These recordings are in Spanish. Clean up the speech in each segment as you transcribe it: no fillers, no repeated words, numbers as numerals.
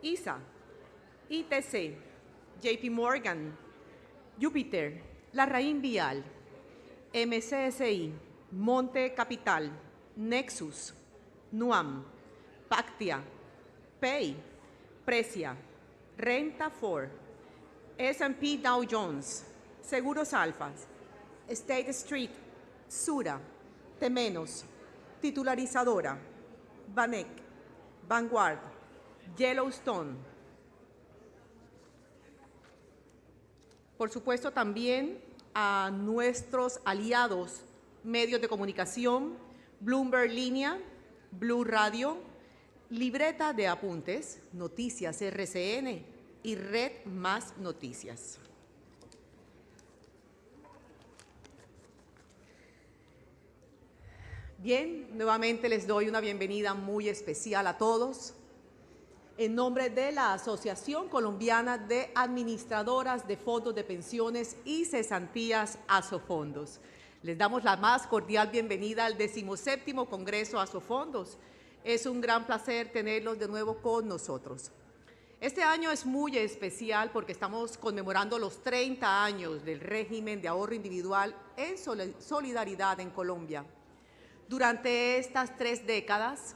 ISA, ITC, JP Morgan, Júpiter, Larraín Vial, MCSI, Monte Capital, Nexus, NUAM, Pactia, Pay, Precia, Renta 4, S&P Dow Jones, Seguros Alfas, State Street, Sura, Temenos, Titularizadora, Banec, Vanguard, Yellowstone. Por supuesto, también a nuestros aliados, medios de comunicación, Bloomberg Línea, Blue Radio, Libreta de Apuntes, Noticias RCN y Red Más Noticias. Bien, nuevamente les doy una bienvenida muy especial a todos. En nombre de la Asociación Colombiana de Administradoras de Fondos de Pensiones y Cesantías Asofondos, les damos la más cordial bienvenida al 17º Congreso Asofondos. Es un gran placer tenerlos de nuevo con nosotros. Este año es muy especial porque estamos conmemorando los 30 años del régimen de ahorro individual en solidaridad en Colombia. Durante estas 3 décadas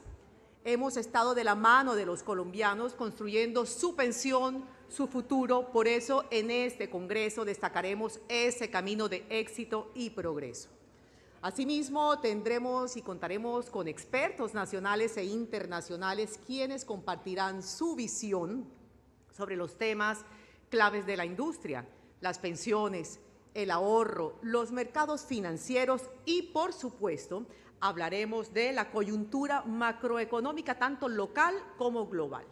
hemos estado de la mano de los colombianos construyendo su pensión, su futuro. Por eso en este Congreso destacaremos ese camino de éxito y progreso. Asimismo, tendremos y contaremos con expertos nacionales e internacionales quienes compartirán su visión sobre los temas claves de la industria, las pensiones, el ahorro, los mercados financieros y, por supuesto, hablaremos de la coyuntura macroeconómica tanto local como global.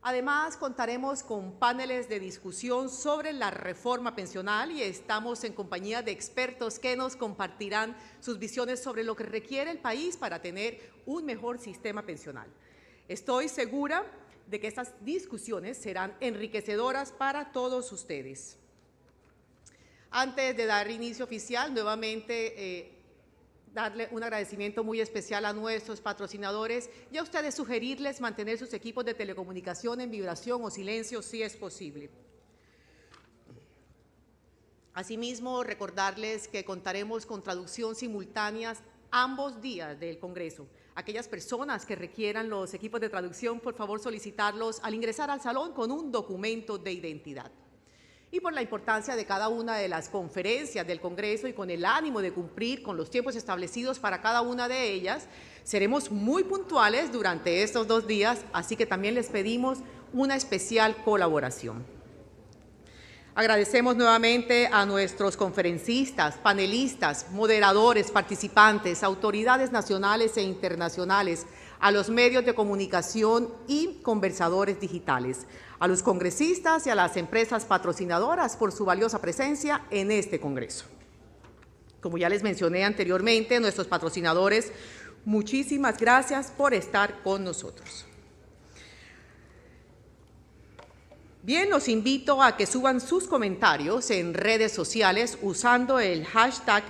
Además, contaremos con paneles de discusión sobre la reforma pensional y estamos en compañía de expertos que nos compartirán sus visiones sobre lo que requiere el país para tener un mejor sistema pensional. Estoy segura de que estas discusiones serán enriquecedoras para todos ustedes. Antes de dar inicio oficial, nuevamente darle un agradecimiento muy especial a nuestros patrocinadores y a ustedes sugerirles mantener sus equipos de telecomunicación en vibración o silencio si es posible. Asimismo, recordarles que contaremos con traducción simultánea ambos días del Congreso. Aquellas personas que requieran los equipos de traducción, por favor solicitarlos al ingresar al salón con un documento de identidad. Y por la importancia de cada una de las conferencias del Congreso y con el ánimo de cumplir con los tiempos establecidos para cada una de ellas, seremos muy puntuales durante estos 2 días, así que también les pedimos una especial colaboración. Agradecemos nuevamente a nuestros conferencistas, panelistas, moderadores, participantes, autoridades nacionales e internacionales, a los medios de comunicación y conversadores digitales, a los congresistas y a las empresas patrocinadoras por su valiosa presencia en este Congreso. Como ya les mencioné anteriormente, nuestros patrocinadores, muchísimas gracias por estar con nosotros. Bien, los invito a que suban sus comentarios en redes sociales usando el hashtag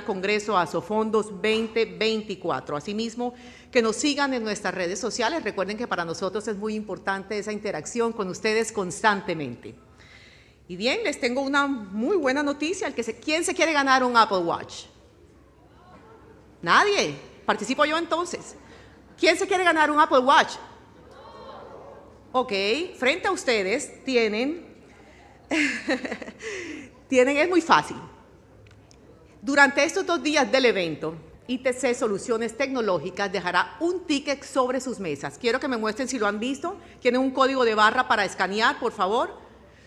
#Congreso Asofondos 2024. Asimismo, que nos sigan en nuestras redes sociales. Recuerden que para nosotros es muy importante esa interacción con ustedes constantemente. Y bien, les tengo una muy buena noticia. ¿Quién se quiere ganar un Apple Watch? ¿Nadie? Participo yo entonces. ¿Quién se quiere ganar un Apple Watch? Ok, frente a ustedes tienen, es muy fácil. Durante estos 2 días del evento, ITC Soluciones Tecnológicas dejará un ticket sobre sus mesas. Quiero que me muestren si lo han visto. Tienen un código de barra para escanear, por favor.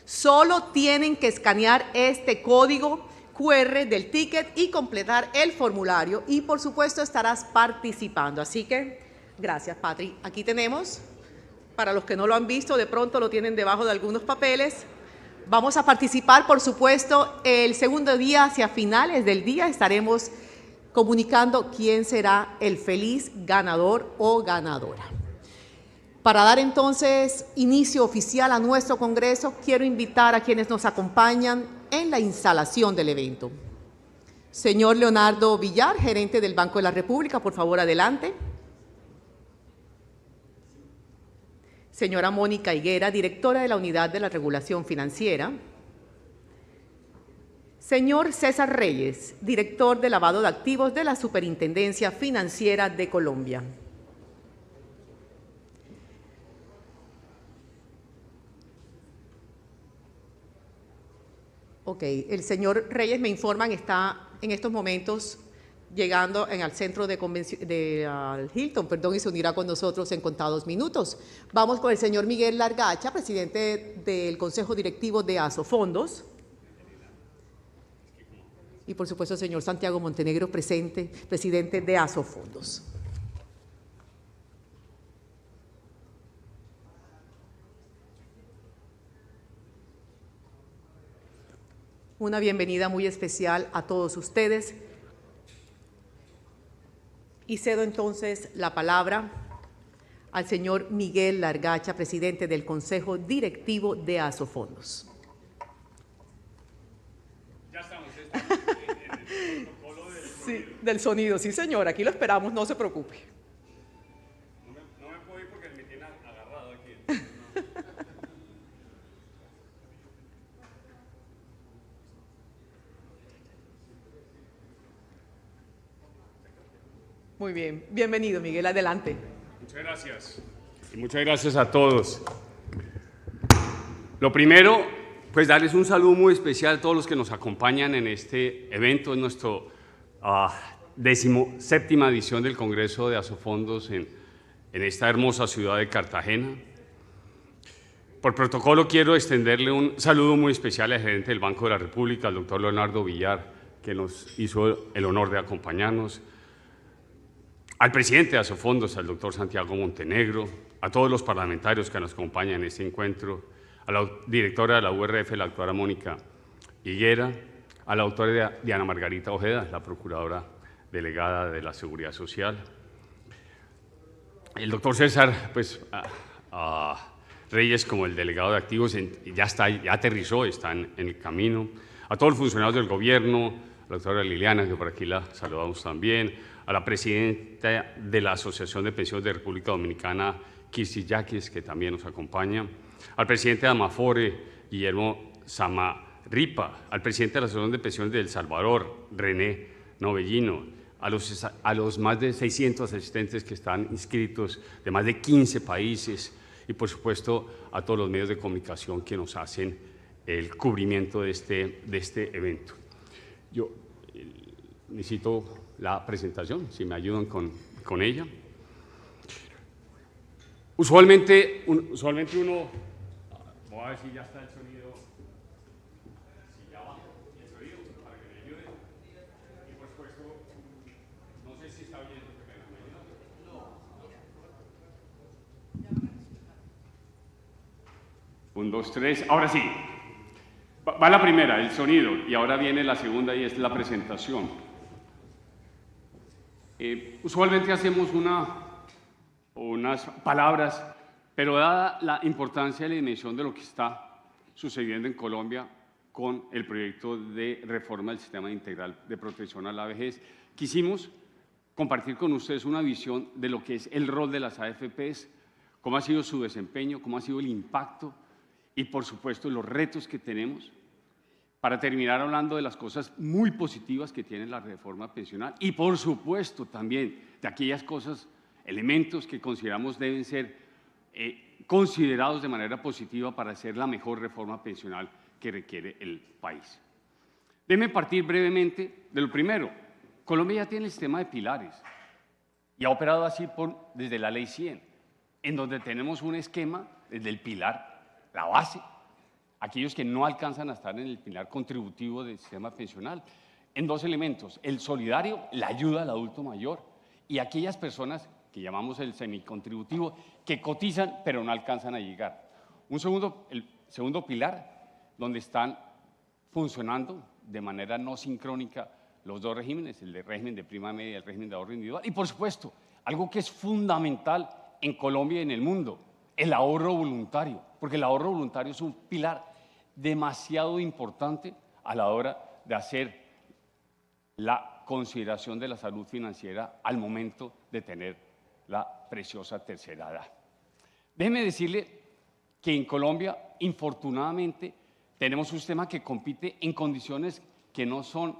Solo tienen que escanear este código QR del ticket y completar el formulario. Y, por supuesto, estarás participando. Así que, gracias, Patri. Aquí tenemos. Para los que no lo han visto, de pronto lo tienen debajo de algunos papeles. Vamos a participar, por supuesto, el segundo día, hacia finales del día, estaremos comunicando quién será el feliz ganador o ganadora. Para dar entonces inicio oficial a nuestro Congreso, quiero invitar a quienes nos acompañan en la instalación del evento. Señor Leonardo Villar, gerente del Banco de la República, por favor, adelante. Señora Mónica Higuera, directora de la Unidad de la Regulación Financiera. Señor César Reyes, director de lavado de activos de la Superintendencia Financiera de Colombia. Ok, el señor Reyes, me informan, está en estos momentos llegando al centro al Hilton, y se unirá con nosotros en contados minutos. Vamos con el señor Miguel Largacha, presidente del Consejo Directivo de Asofondos. Y por supuesto el señor Santiago Montenegro, presidente de Asofondos. Una bienvenida muy especial a todos ustedes. Y cedo entonces la palabra al señor Miguel Largacha, presidente del Consejo Directivo de Asofondos. Ya estamos en el protocolo del sonido. Sí, del sonido, sí señor, aquí lo esperamos, no se preocupe. No me puedo ir porque me tiene agarrado aquí. Muy bien, bienvenido Miguel, adelante. Muchas gracias. Y muchas gracias a todos. Lo primero, pues darles un saludo muy especial a todos los que nos acompañan en este evento, en nuestro 17ª edición del Congreso de Asofondos en esta hermosa ciudad de Cartagena. Por protocolo quiero extenderle un saludo muy especial al gerente del Banco de la República, al doctor Leonardo Villar, que nos hizo el honor de acompañarnos, al presidente de Asofondos, al doctor Santiago Montenegro, a todos los parlamentarios que nos acompañan en este encuentro, a la directora de la URF, la doctora Mónica Higuera, a la doctora Diana Margarita Ojeda, la procuradora delegada de la Seguridad Social, el doctor César Reyes como el delegado de activos, ya aterrizó, está en el camino, a todos los funcionarios del gobierno, a la doctora Liliana, que por aquí la saludamos también, a la presidenta de la Asociación de Pensiones de República Dominicana, Kirsi Yaquis, que también nos acompaña, al presidente de Amafore, Guillermo Samarripa, al presidente de la Asociación de Pensiones de El Salvador, René Novellino, a los más de 600 asistentes que están inscritos de más de 15 países y, por supuesto, a todos los medios de comunicación que nos hacen el cubrimiento de este evento. Yo necesito la presentación, si me ayudan con ella. Usualmente uno, voy a ver si ya está el sonido, si ya va el sonido, para que me ayude. Y por supuesto, no sé si está bien. No. 1, 2, 3, ahora sí. Va la primera, el sonido, y ahora viene la segunda y es la presentación. Usualmente hacemos unas palabras, pero dada la importancia y la dimensión de lo que está sucediendo en Colombia con el proyecto de reforma del Sistema Integral de Protección a la Vejez, quisimos compartir con ustedes una visión de lo que es el rol de las AFPs, cómo ha sido su desempeño, cómo ha sido el impacto y, por supuesto, los retos que tenemos, para terminar hablando de las cosas muy positivas que tiene la reforma pensional y, por supuesto, también de aquellas cosas, elementos que consideramos deben ser considerados de manera positiva para hacer la mejor reforma pensional que requiere el país. Déjenme partir brevemente de lo primero. Colombia ya tiene el sistema de pilares y ha operado así desde la Ley 100, en donde tenemos un esquema desde el pilar, la base, aquellos que no alcanzan a estar en el pilar contributivo del sistema pensional, en dos elementos: el solidario, la ayuda al adulto mayor, y aquellas personas que llamamos el semicontributivo, que cotizan pero no alcanzan a llegar. El segundo pilar, donde están funcionando de manera no sincrónica los dos regímenes, el régimen de prima media y el régimen de ahorro individual, y por supuesto, algo que es fundamental en Colombia y en el mundo, el ahorro voluntario, porque el ahorro voluntario es un pilar demasiado importante a la hora de hacer la consideración de la salud financiera al momento de tener la preciosa tercera edad. Déjeme decirle que en Colombia, infortunadamente, tenemos un sistema que compite en condiciones que no son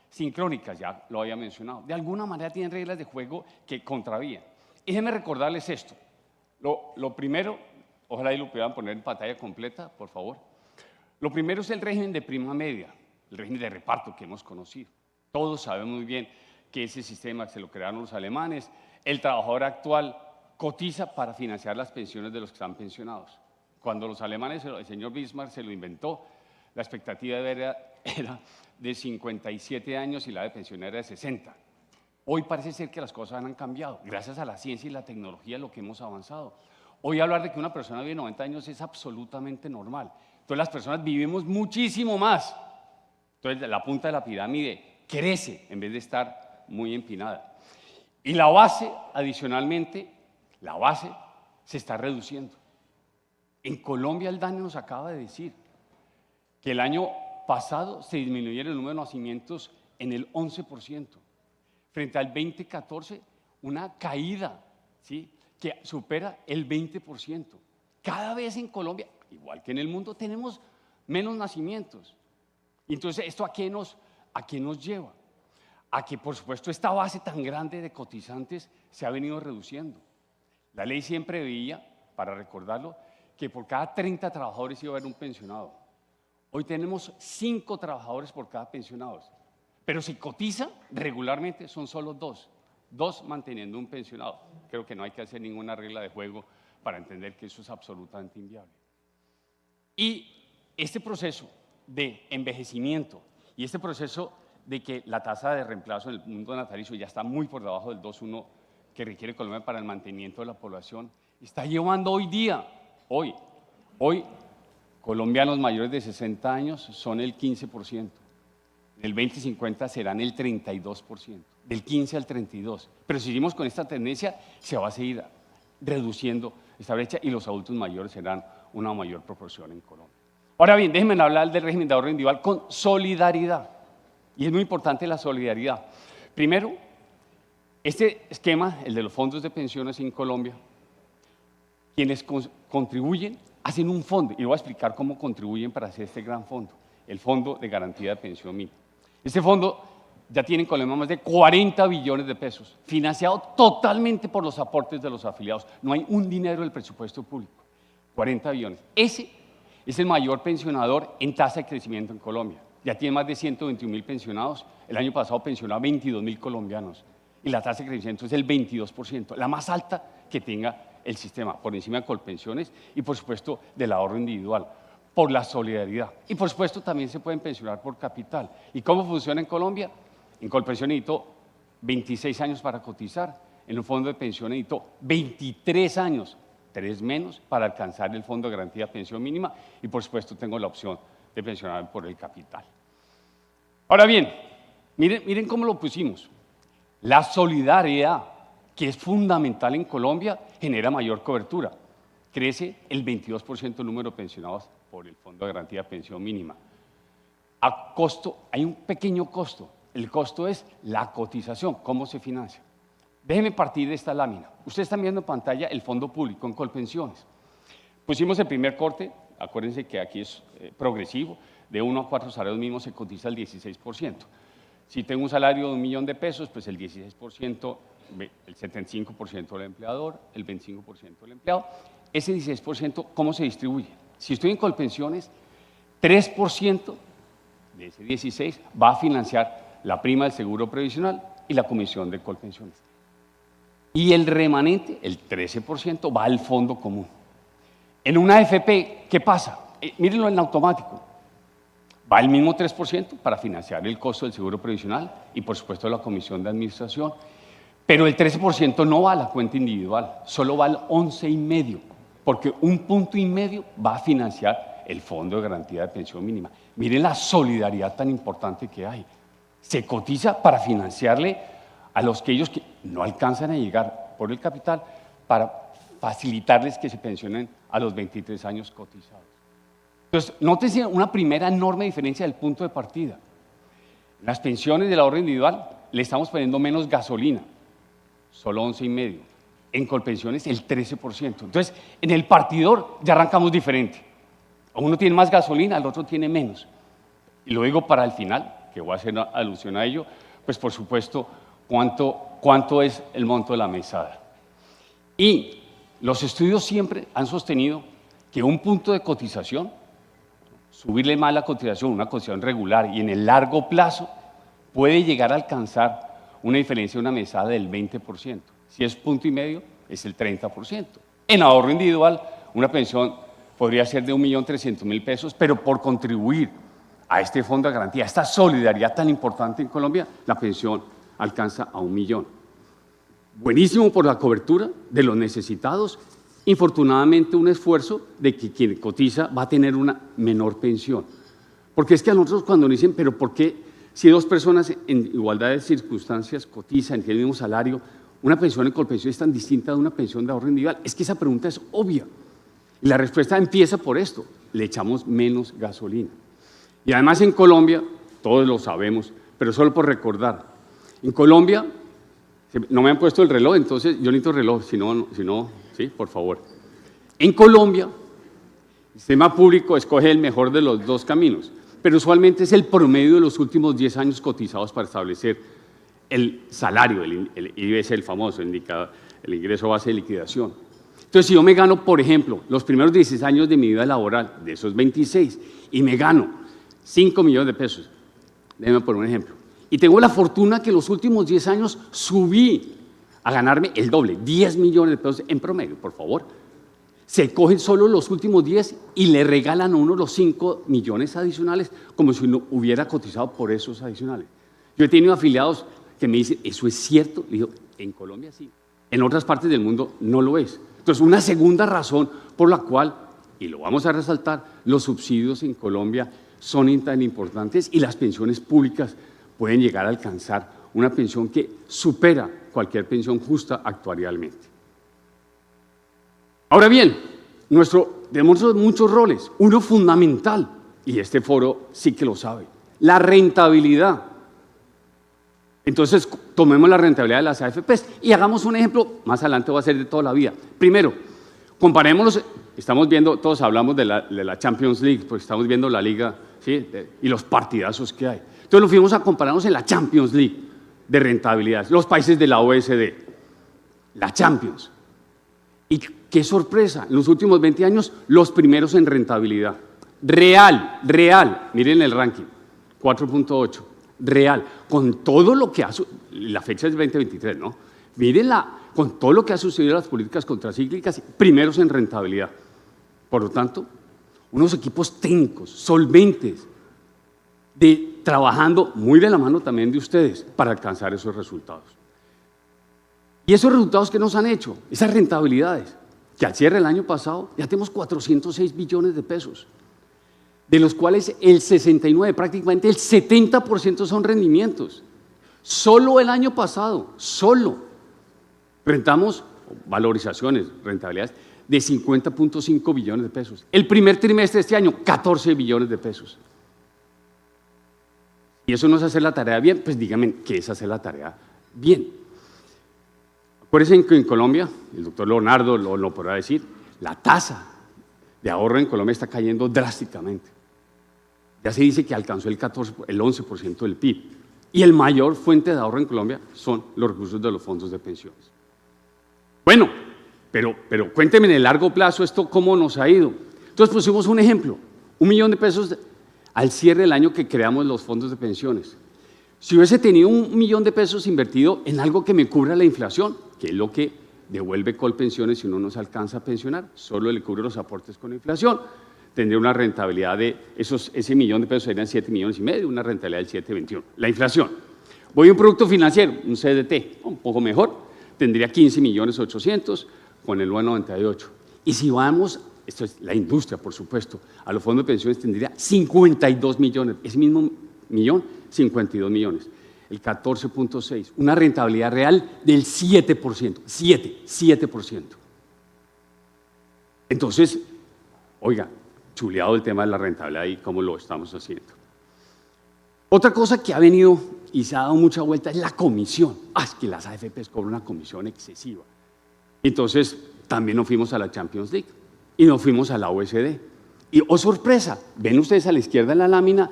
sincrónicas, ya lo había mencionado. De alguna manera tienen reglas de juego que contravían. Y déjenme recordarles esto. Lo primero, ojalá y lo puedan poner en pantalla completa, por favor. Lo primero es el régimen de prima media, el régimen de reparto que hemos conocido. Todos sabemos muy bien que ese sistema se lo crearon los alemanes. El trabajador actual cotiza para financiar las pensiones de los que están pensionados. Cuando los alemanes, el señor Bismarck se lo inventó, la expectativa era de 57 años y la de pensión era de 60. Hoy parece ser que las cosas han cambiado, gracias a la ciencia y la tecnología, lo que hemos avanzado. Hoy hablar de que una persona vive 90 años es absolutamente normal. Entonces las personas vivimos muchísimo más. Entonces la punta de la pirámide crece en vez de estar muy empinada. Y la base, adicionalmente, la base se está reduciendo. En Colombia el DANE nos acaba de decir que el año pasado se disminuyeron el número de nacimientos en el 11%. Frente al 2014, una caída, ¿sí?, que supera el 20%. Cada vez en Colombia, igual que en el mundo, tenemos menos nacimientos. Y entonces, ¿esto a qué nos lleva? A que, por supuesto, esta base tan grande de cotizantes se ha venido reduciendo. La ley siempre veía, para recordarlo, que por cada 30 trabajadores iba a haber un pensionado. Hoy tenemos 5 trabajadores por cada pensionado. Pero si cotiza regularmente son solo 2 manteniendo un pensionado. Creo que no hay que hacer ninguna regla de juego para entender que eso es absolutamente inviable. Y este proceso de envejecimiento y este proceso de que la tasa de reemplazo en el mundo natalicio ya está muy por debajo del 2,1 que requiere Colombia para el mantenimiento de la población, está llevando hoy, colombianos mayores de 60 años son el 15%. En el 2050 serán el 32%, del 15 al 32%. Pero si seguimos con esta tendencia, se va a seguir reduciendo esta brecha y los adultos mayores serán una mayor proporción en Colombia. Ahora bien, déjenme hablar del régimen de ahorro individual con solidaridad. Y es muy importante la solidaridad. Primero, este esquema, el de los fondos de pensiones en Colombia, quienes contribuyen, hacen un fondo, y voy a explicar cómo contribuyen para hacer este gran fondo, el Fondo de Garantía de Pensión Mínima. Este fondo ya tiene en Colombia más de 40 billones de pesos, financiado totalmente por los aportes de los afiliados. No hay un dinero del presupuesto público, 40 billones. Ese es el mayor pensionador en tasa de crecimiento en Colombia. Ya tiene más de 121.000 pensionados. El año pasado pensionó a 22.000 colombianos. Y la tasa de crecimiento es el 22%, la más alta que tenga el sistema, por encima de Colpensiones y, por supuesto, del ahorro individual, por la solidaridad. Y, por supuesto, también se pueden pensionar por capital. ¿Y cómo funciona en Colombia? En Colpensión necesitó 26 años para cotizar. En un fondo de pensión necesitó 23 años, 3 menos, para alcanzar el Fondo de Garantía de Pensión Mínima. Y, por supuesto, tengo la opción de pensionar por el capital. Ahora bien, miren cómo lo pusimos. La solidaridad, que es fundamental en Colombia, genera mayor cobertura. Crece el 22% el número de pensionados por el Fondo de Garantía de Pensión Mínima. A costo, hay un pequeño costo. El costo es la cotización, cómo se financia. Déjenme partir de esta lámina. Ustedes están viendo en pantalla el fondo público en Colpensiones. Pusimos el primer corte, acuérdense que aquí es progresivo, de 1 a 4 salarios mínimos se cotiza el 16%. Si tengo un salario de 1 millón de pesos, pues el 16%, el 75% del empleador, el 25% del empleado. Ese 16%, ¿cómo se distribuye? Si estoy en Colpensiones, 3% de ese 16% va a financiar la prima del seguro previsional y la comisión de Colpensiones. Y el remanente, el 13%, va al fondo común. En una AFP, ¿qué pasa? Mírenlo en automático. Va el mismo 3% para financiar el costo del seguro previsional y, por supuesto, la comisión de administración. Pero el 13% no va a la cuenta individual, solo va al 11,5%, porque 1,5 puntos va a financiar el Fondo de Garantía de Pensión Mínima. Miren la solidaridad tan importante que hay. Se cotiza para financiarle a aquellos que no alcanzan a llegar por el capital para facilitarles que se pensionen a los 23 años cotizados. Entonces, nótense una primera enorme diferencia del punto de partida. En las pensiones del ahorro individual le estamos poniendo menos gasolina, solo 11,5%. en Colpensiones el 13%. Entonces, en el partidor ya arrancamos diferente. Uno tiene más gasolina, el otro tiene menos. Y lo digo para el final, que voy a hacer alusión a ello, pues por supuesto, cuánto es el monto de la mesada. Y los estudios siempre han sostenido que un punto de cotización, subirle más la cotización, una cotización regular y en el largo plazo, puede llegar a alcanzar una diferencia de una mesada del 20%. Si es 1,5, es el 30%. En ahorro individual, una pensión podría ser de 1.300.000 pesos, pero por contribuir a este fondo de garantía, a esta solidaridad tan importante en Colombia, la pensión alcanza a 1 millón. Buenísimo por la cobertura de los necesitados. Infortunadamente, un esfuerzo de que quien cotiza va a tener una menor pensión. Porque es que a nosotros cuando nos dicen, pero ¿por qué si dos personas en igualdad de circunstancias cotizan, tienen el mismo salario, una pensión en Colpensión es tan distinta de una pensión de ahorro individual? Es que esa pregunta es obvia. Y la respuesta empieza por esto: le echamos menos gasolina. Y además en Colombia, todos lo sabemos, pero solo por recordar, en Colombia, no me han puesto el reloj, entonces yo necesito reloj, si no, sí, por favor. En Colombia, el sistema público escoge el mejor de los dos caminos, pero usualmente es el promedio de los últimos 10 años cotizados para establecer el salario, el IBS, el famoso, el ingreso base de liquidación. Entonces, si yo me gano, por ejemplo, los primeros 16 años de mi vida laboral, de esos 26, y me gano 5 millones de pesos, déjeme poner un ejemplo, y tengo la fortuna que los últimos 10 años subí a ganarme el doble, 10 millones de pesos en promedio, por favor. Se cogen solo los últimos 10 y le regalan a uno los 5 millones adicionales, como si uno hubiera cotizado por esos adicionales. Yo he tenido afiliados que me dicen, ¿eso es cierto? Le digo, en Colombia sí, en otras partes del mundo no lo es. Entonces, una segunda razón por la cual, y lo vamos a resaltar, los subsidios en Colombia son tan importantes y las pensiones públicas pueden llegar a alcanzar una pensión que supera cualquier pensión justa actuarialmente. Ahora bien, tenemos muchos roles, uno fundamental, y este foro sí que lo sabe, la rentabilidad. Entonces, tomemos la rentabilidad de las AFPs y hagamos un ejemplo, más adelante va a ser de toda la vida. Primero, comparémoslos, estamos viendo, todos hablamos de la Champions League, porque estamos viendo la liga, ¿sí? Y los partidazos que hay. Entonces, lo fuimos a compararnos en la Champions League de rentabilidad, los países de la OECD, la Champions. Y qué sorpresa, en los últimos 20 años, los primeros en rentabilidad. Real, miren el ranking, 4.8. Real, con todo lo que ha sucedido, la fecha es 2023, ¿no? Mírenla, con todo lo que ha sucedido en las políticas contracíclicas, primeros en rentabilidad. Por lo tanto, unos equipos técnicos, solventes, trabajando muy de la mano también de ustedes para alcanzar esos resultados. Y esos resultados que nos han hecho, esas rentabilidades, que al cierre del año pasado ya tenemos 406 billones de pesos. De los cuales el 69, prácticamente el 70% son rendimientos. Solo el año pasado, rentamos valorizaciones, rentabilidades de 50.5 billones de pesos. El primer trimestre de este año, 14 billones de pesos. ¿Y eso no es hacer la tarea bien? Pues díganme, ¿qué es hacer la tarea bien? Acuérdense que en Colombia, el doctor Leonardo lo podrá decir, la tasa de ahorro en Colombia está cayendo drásticamente. Ya se dice que alcanzó el 11% del PIB. Y el mayor fuente de ahorro en Colombia son los recursos de los fondos de pensiones. Bueno, pero cuéntenme en el largo plazo esto cómo nos ha ido. Entonces pusimos un ejemplo, 1 millón de pesos al cierre del año que creamos los fondos de pensiones. Si hubiese tenido 1 millón de pesos invertido en algo que me cubra la inflación, que es lo que devuelve Colpensiones si uno no se alcanza a pensionar, solo le cubre los aportes con inflación, tendría una rentabilidad de ese millón de pesos serían 7,5 millones, una rentabilidad del 7,21. La inflación. Voy a un producto financiero, un CDT, un poco mejor, tendría 15,800,000 con el 9,98. Y si vamos, esto es la industria, por supuesto, a los fondos de pensiones tendría 52 millones, ese mismo millón, 52 millones. El 14.6, una rentabilidad real del 7%, 7%. Entonces, oiga, chuleado el tema de la rentabilidad y cómo lo estamos haciendo. Otra cosa que ha venido y se ha dado mucha vuelta es la comisión. Es que las AFPs cobran una comisión excesiva. Entonces, también nos fuimos a la Champions League y nos fuimos a la OECD. Y, oh sorpresa, ven ustedes a la izquierda de la lámina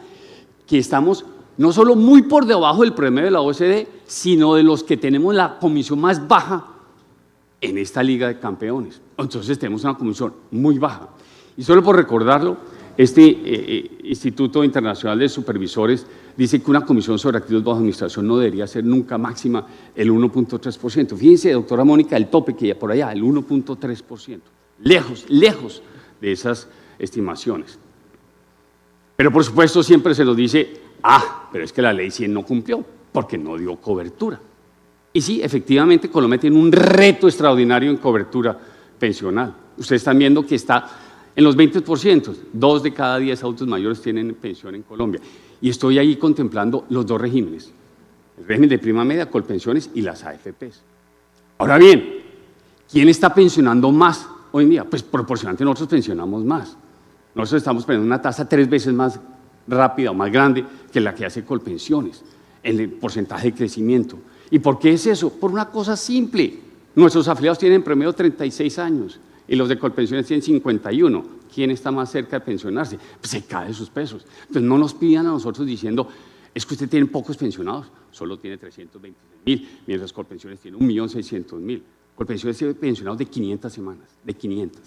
que estamos no solo muy por debajo del promedio de la OECD, sino de los que tenemos la comisión más baja en esta Liga de Campeones. Entonces tenemos una comisión muy baja. Y solo por recordarlo, este Instituto Internacional de Supervisores dice que una comisión sobre activos bajo administración no debería ser nunca máxima el 1.3%. Fíjense, doctora Mónica, el tope que hay por allá, el 1.3%. Lejos, lejos de esas estimaciones. Pero por supuesto siempre se nos dice, pero es que la ley 100 no cumplió porque no dio cobertura. Y sí, efectivamente Colombia tiene un reto extraordinario en cobertura pensional. Ustedes están viendo que está en los 20%, 2 de cada 10 adultos mayores tienen pensión en Colombia. Y estoy ahí contemplando los dos regímenes, el régimen de prima media, Colpensiones y las AFPs. Ahora bien, ¿quién está pensionando más hoy en día? Pues proporcionalmente nosotros pensionamos más. Nosotros estamos poniendo una tasa 3 veces más rápida o más grande que la que hace Colpensiones, en el porcentaje de crecimiento. ¿Y por qué es eso? Por una cosa simple. Nuestros afiliados tienen en promedio 36 años y los de Colpensiones tienen 51. ¿Quién está más cerca de pensionarse? Pues se cae de sus pesos. Entonces no nos pidan a nosotros diciendo, es que usted tiene pocos pensionados, solo tiene 326.000, mientras Colpensiones tiene 1.600.000. Colpensiones tiene pensionados de 500 semanas, de 500.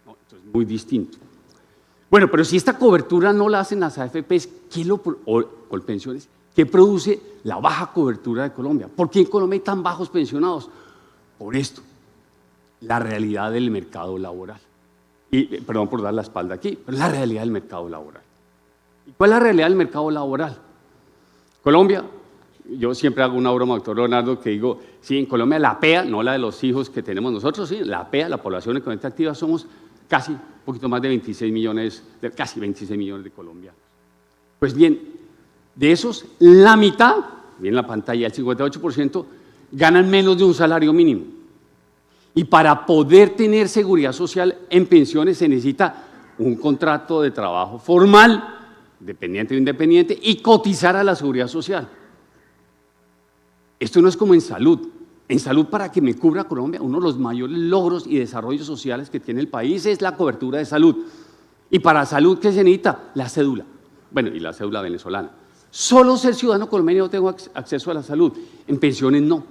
¿No? Entonces muy distinto. Bueno, pero si esta cobertura no la hacen las AFPs, o Colpensiones, ¿qué produce la baja cobertura de Colombia? ¿Por qué en Colombia hay tan bajos pensionados? Por esto, la realidad del mercado laboral. Y, perdón por dar la espalda aquí, pero la realidad del mercado laboral. ¿Y cuál es la realidad del mercado laboral? Colombia, yo siempre hago una broma, doctor Leonardo, que digo, sí, en Colombia la PEA, no la de los hijos que tenemos nosotros, sí, la PEA, la población económicamente activa, somos casi un poquito más de 26 millones, casi 26 millones de colombianos. Pues bien, de esos, la mitad, bien en la pantalla, el 58%, ganan menos de un salario mínimo. Y para poder tener seguridad social en pensiones se necesita un contrato de trabajo formal, dependiente o independiente, y cotizar a la seguridad social. Esto no es como en salud. En salud, para que me cubra Colombia, uno de los mayores logros y desarrollos sociales que tiene el país es la cobertura de salud. Y para salud, ¿qué se necesita? La cédula. Bueno, y la cédula venezolana. Solo ser ciudadano colombiano no tengo acceso a la salud. En pensiones no.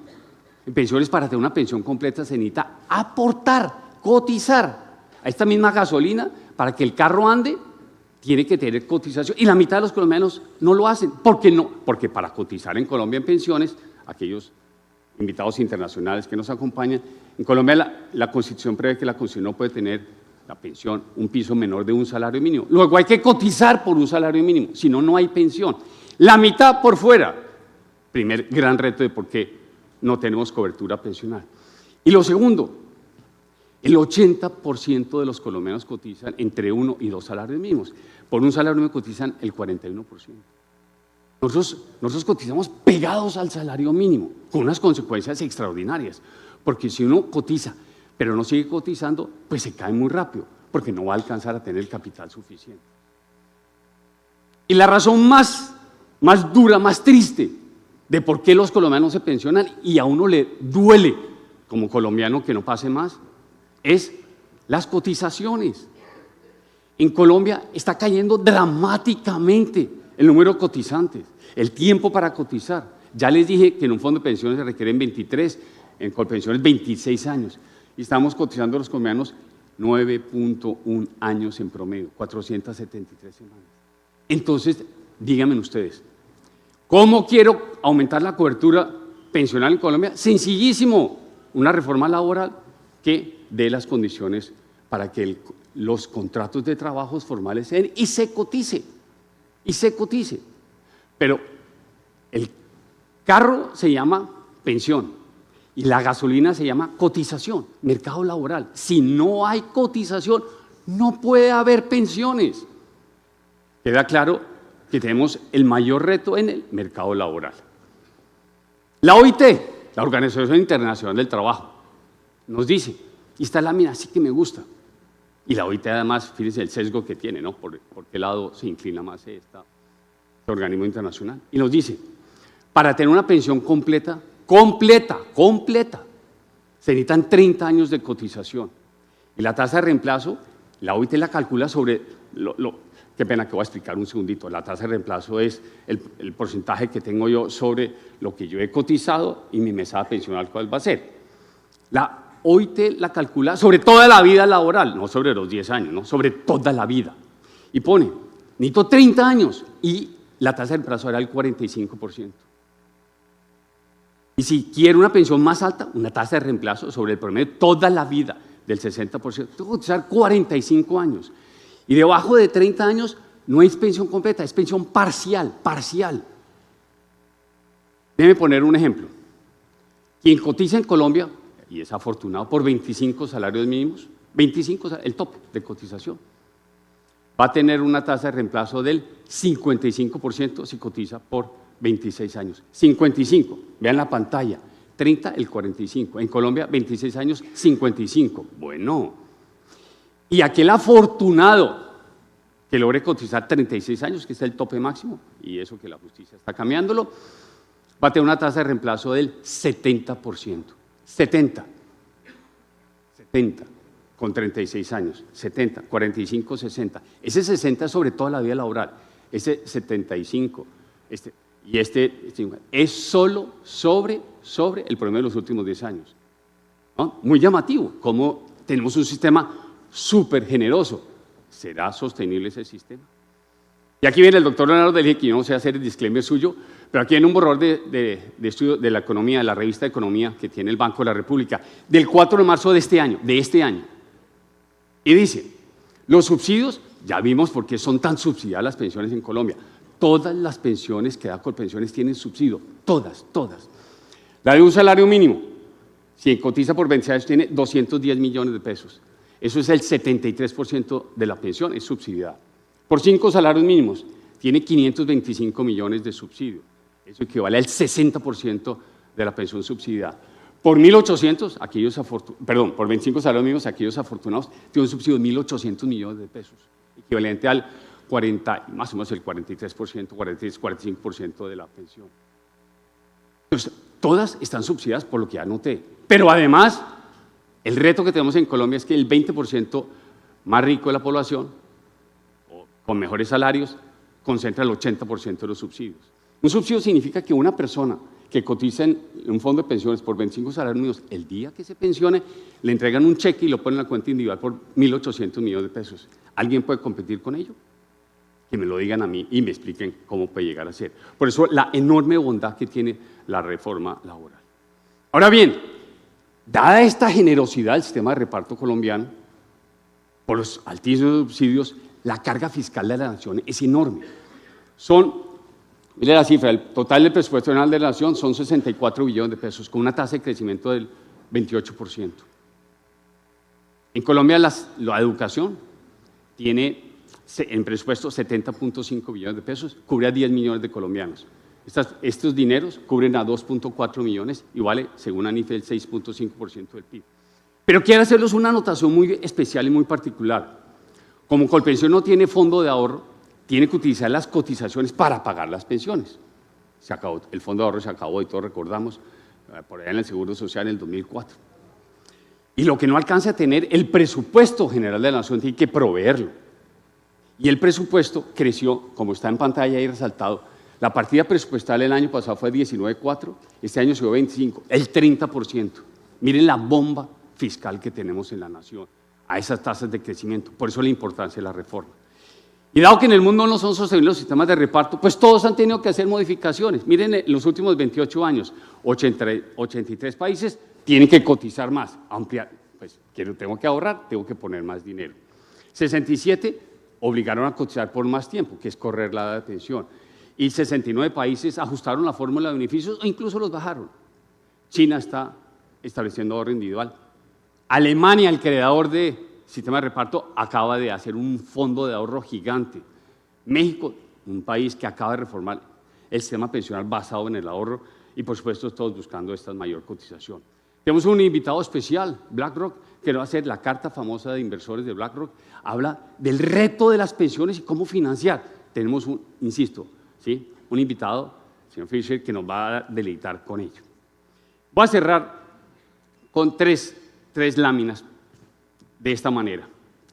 En pensiones, para tener una pensión completa se necesita aportar, cotizar a esta misma gasolina. Para que el carro ande, tiene que tener cotización. Y la mitad de los colombianos no lo hacen. ¿Por qué no? Porque para cotizar en Colombia en pensiones, aquellos invitados internacionales que nos acompañan, en Colombia la Constitución prevé que la Constitución no puede tener la pensión un piso menor de un salario mínimo. Luego hay que cotizar por un salario mínimo, si no, no hay pensión. La mitad por fuera. Primer gran reto de por qué no tenemos cobertura pensional. Y lo segundo, el 80% de los colombianos cotizan entre 1 y 2 salarios mínimos. Por un salario mínimo cotizan el 41%. Nosotros cotizamos pegados al salario mínimo, con unas consecuencias extraordinarias, porque si uno cotiza, pero no sigue cotizando, pues se cae muy rápido, porque no va a alcanzar a tener el capital suficiente. Y la razón más dura, más triste, de por qué los colombianos se pensionan y a uno le duele, como colombiano, que no pase más, es las cotizaciones. En Colombia está cayendo dramáticamente el número de cotizantes, el tiempo para cotizar. Ya les dije que en un fondo de pensiones se requieren 23, en Colpensiones 26 años. Y estamos cotizando los colombianos 9.1 años en promedio, 473 semanas. Entonces, díganme ustedes, ¿cómo quiero aumentar la cobertura pensional en Colombia? Sencillísimo, una reforma laboral que dé las condiciones para que los contratos de trabajos formales se den y se cotice. Pero el carro se llama pensión y la gasolina se llama cotización, mercado laboral. Si no hay cotización, no puede haber pensiones. Queda claro que tenemos el mayor reto en el mercado laboral. La OIT, la Organización Internacional del Trabajo, nos dice, y esta lámina sí que me gusta, y la OIT además, fíjense el sesgo que tiene, ¿no? ¿Por qué lado se inclina más este organismo internacional? Y nos dice, para tener una pensión completa, se Se necesitan 30 años de cotización. Y la tasa de reemplazo, la OIT la calcula sobre, qué pena que voy a explicar un segundito, la tasa de reemplazo es el porcentaje que tengo yo sobre lo que yo he cotizado y mi mesada pensional, ¿cuál va a ser? La OIT la calcula sobre toda la vida laboral, no sobre los 10 años, ¿no? Sobre toda la vida. Y pone, necesito 30 años y la tasa de reemplazo era el 45%. Y si quiero una pensión más alta, una tasa de reemplazo sobre el promedio de toda la vida del 60%, tengo que cotizar 45 años. Y debajo de 30 años no es pensión completa, es pensión parcial, parcial. Déjeme poner un ejemplo. Quien cotiza en Colombia, y es afortunado por 25 salarios mínimos, 25, el tope de cotización, va a tener una tasa de reemplazo del 55% si cotiza por 26 años. 55, vean la pantalla, 30, el 45. En Colombia, 26 años, 55. Bueno, y aquel afortunado que logre cotizar 36 años, que es el tope máximo, y eso que la justicia está cambiándolo, va a tener una tasa de reemplazo del 70%. 70, con 36 años, 70, 45, 60. Ese 60 es sobre toda la vida laboral, ese 75, es solo sobre el promedio de los últimos 10 años. ¿No? Muy llamativo, como tenemos un sistema súper generoso. ¿Será sostenible ese sistema? Y aquí viene el doctor Leonardo Delgado, que yo no sé hacer el disclaimer suyo, pero aquí en un borrador de estudio de la economía, de la revista de Economía que tiene el Banco de la República, del 4 de marzo de este año. Y dice, los subsidios, ya vimos por qué son tan subsidiadas las pensiones en Colombia. Todas las pensiones que da Colpensiones tienen subsidio, todas. La de un salario mínimo, si cotiza por 20 años, tiene 210 millones de pesos. Eso es el 73% de la pensión, es subsidiada. Por 5 salarios mínimos, tiene 525 millones de subsidio. Eso equivale al 60% de la pensión subsidiada. Por 1.800, por 25 salarios mínimos, aquellos afortunados tienen un subsidio de 1.800 millones de pesos, equivalente al 40, más o menos el 43%, 45% de la pensión. Entonces, todas están subsidiadas por lo que ya noté. Pero además, el reto que tenemos en Colombia es que el 20% más rico de la población, con mejores salarios, concentra el 80% de los subsidios. Un subsidio significa que una persona que cotiza en un fondo de pensiones por 25 salarios mínimos, el día que se pensione, le entregan un cheque y lo ponen en la cuenta individual por 1.800 millones de pesos. ¿Alguien puede competir con ello? Que me lo digan a mí y me expliquen cómo puede llegar a ser. Por eso, la enorme bondad que tiene la reforma laboral. Ahora bien, dada esta generosidad del sistema de reparto colombiano, por los altísimos subsidios, la carga fiscal de la nación es enorme. Mire la cifra, el total del presupuesto general de la nación son 64 billones de pesos, con una tasa de crecimiento del 28%. En Colombia la educación tiene en presupuesto 70.5 billones de pesos, cubre a 10 millones de colombianos. Estos dineros cubren a 2.4 millones y vale, según ANIFE, el 6.5% del PIB. Pero quiero hacerles una anotación muy especial y muy particular. Como Colpensión no tiene fondo de ahorro, tiene que utilizar las cotizaciones para pagar las pensiones. Se acabó, el fondo de ahorro se acabó y todos recordamos, por allá en el Seguro Social en el 2004. Y lo que no alcanza a tener, el presupuesto general de la nación tiene que proveerlo. Y el presupuesto creció, como está en pantalla ahí resaltado, la partida presupuestal el año pasado fue 19.4, este año subió 25, el 30%. Miren la bomba fiscal que tenemos en la nación a esas tasas de crecimiento, por eso la importancia de la reforma. Y dado que en el mundo no son sostenibles los sistemas de reparto, pues todos han tenido que hacer modificaciones. Miren, en los últimos 28 años, 83 países tienen que cotizar más, ampliar, pues tengo que ahorrar, tengo que poner más dinero. 67 obligaron a cotizar por más tiempo, que es correr la edad de pensión. Y 69 países ajustaron la fórmula de beneficios o incluso los bajaron. China está estableciendo ahorro individual. Alemania, el creador de sistema de reparto, acaba de hacer un fondo de ahorro gigante. México, un país que acaba de reformar el sistema pensional basado en el ahorro y, por supuesto, todos buscando esta mayor cotización. Tenemos un invitado especial, BlackRock, que va a ser la carta famosa de inversores de BlackRock. Habla del reto de las pensiones y cómo financiar. Tenemos un invitado, señor Fisher, que nos va a deleitar con ello. Voy a cerrar con tres láminas de esta manera.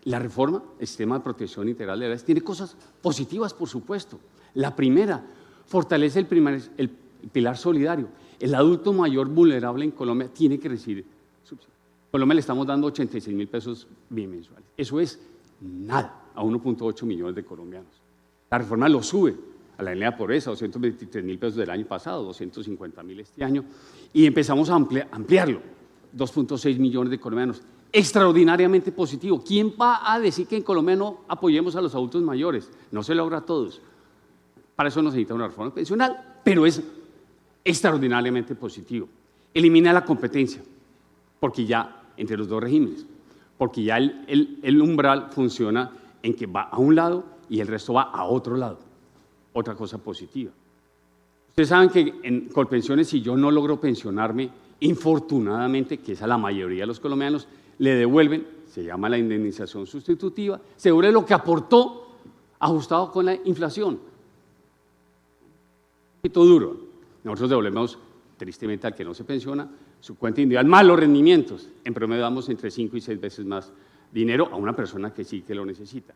La reforma, el sistema de protección integral de edades, tiene cosas positivas, por supuesto. La primera, fortalece el pilar solidario. El adulto mayor vulnerable en Colombia tiene que recibir subsidio. En Colombia le estamos dando 86.000 pesos bimensuales. Eso es nada a 1.8 millones de colombianos. La reforma lo sube a la línea de pobreza, 223.000 pesos del año pasado, 250.000 este año, y empezamos a ampliarlo, 2.6 millones de colombianos. Extraordinariamente positivo. ¿Quién va a decir que en Colombia no apoyemos a los adultos mayores? No se logra a todos. Para eso nos necesita una reforma pensional, pero es extraordinariamente positivo. Elimina la competencia, porque ya entre los dos regímenes, porque ya el umbral funciona en que va a un lado y el resto va a otro lado. Otra cosa positiva. Ustedes saben que en Colpensiones, si yo no logro pensionarme, infortunadamente, que es a la mayoría de los colombianos, le devuelven, se llama la indemnización sustitutiva, se devuelve lo que aportó ajustado con la inflación. Un poquito duro. Nosotros devolvemos, tristemente, al que no se pensiona, su cuenta individual, más los rendimientos. En promedio damos entre 5 y 6 veces más dinero a una persona que sí que lo necesita.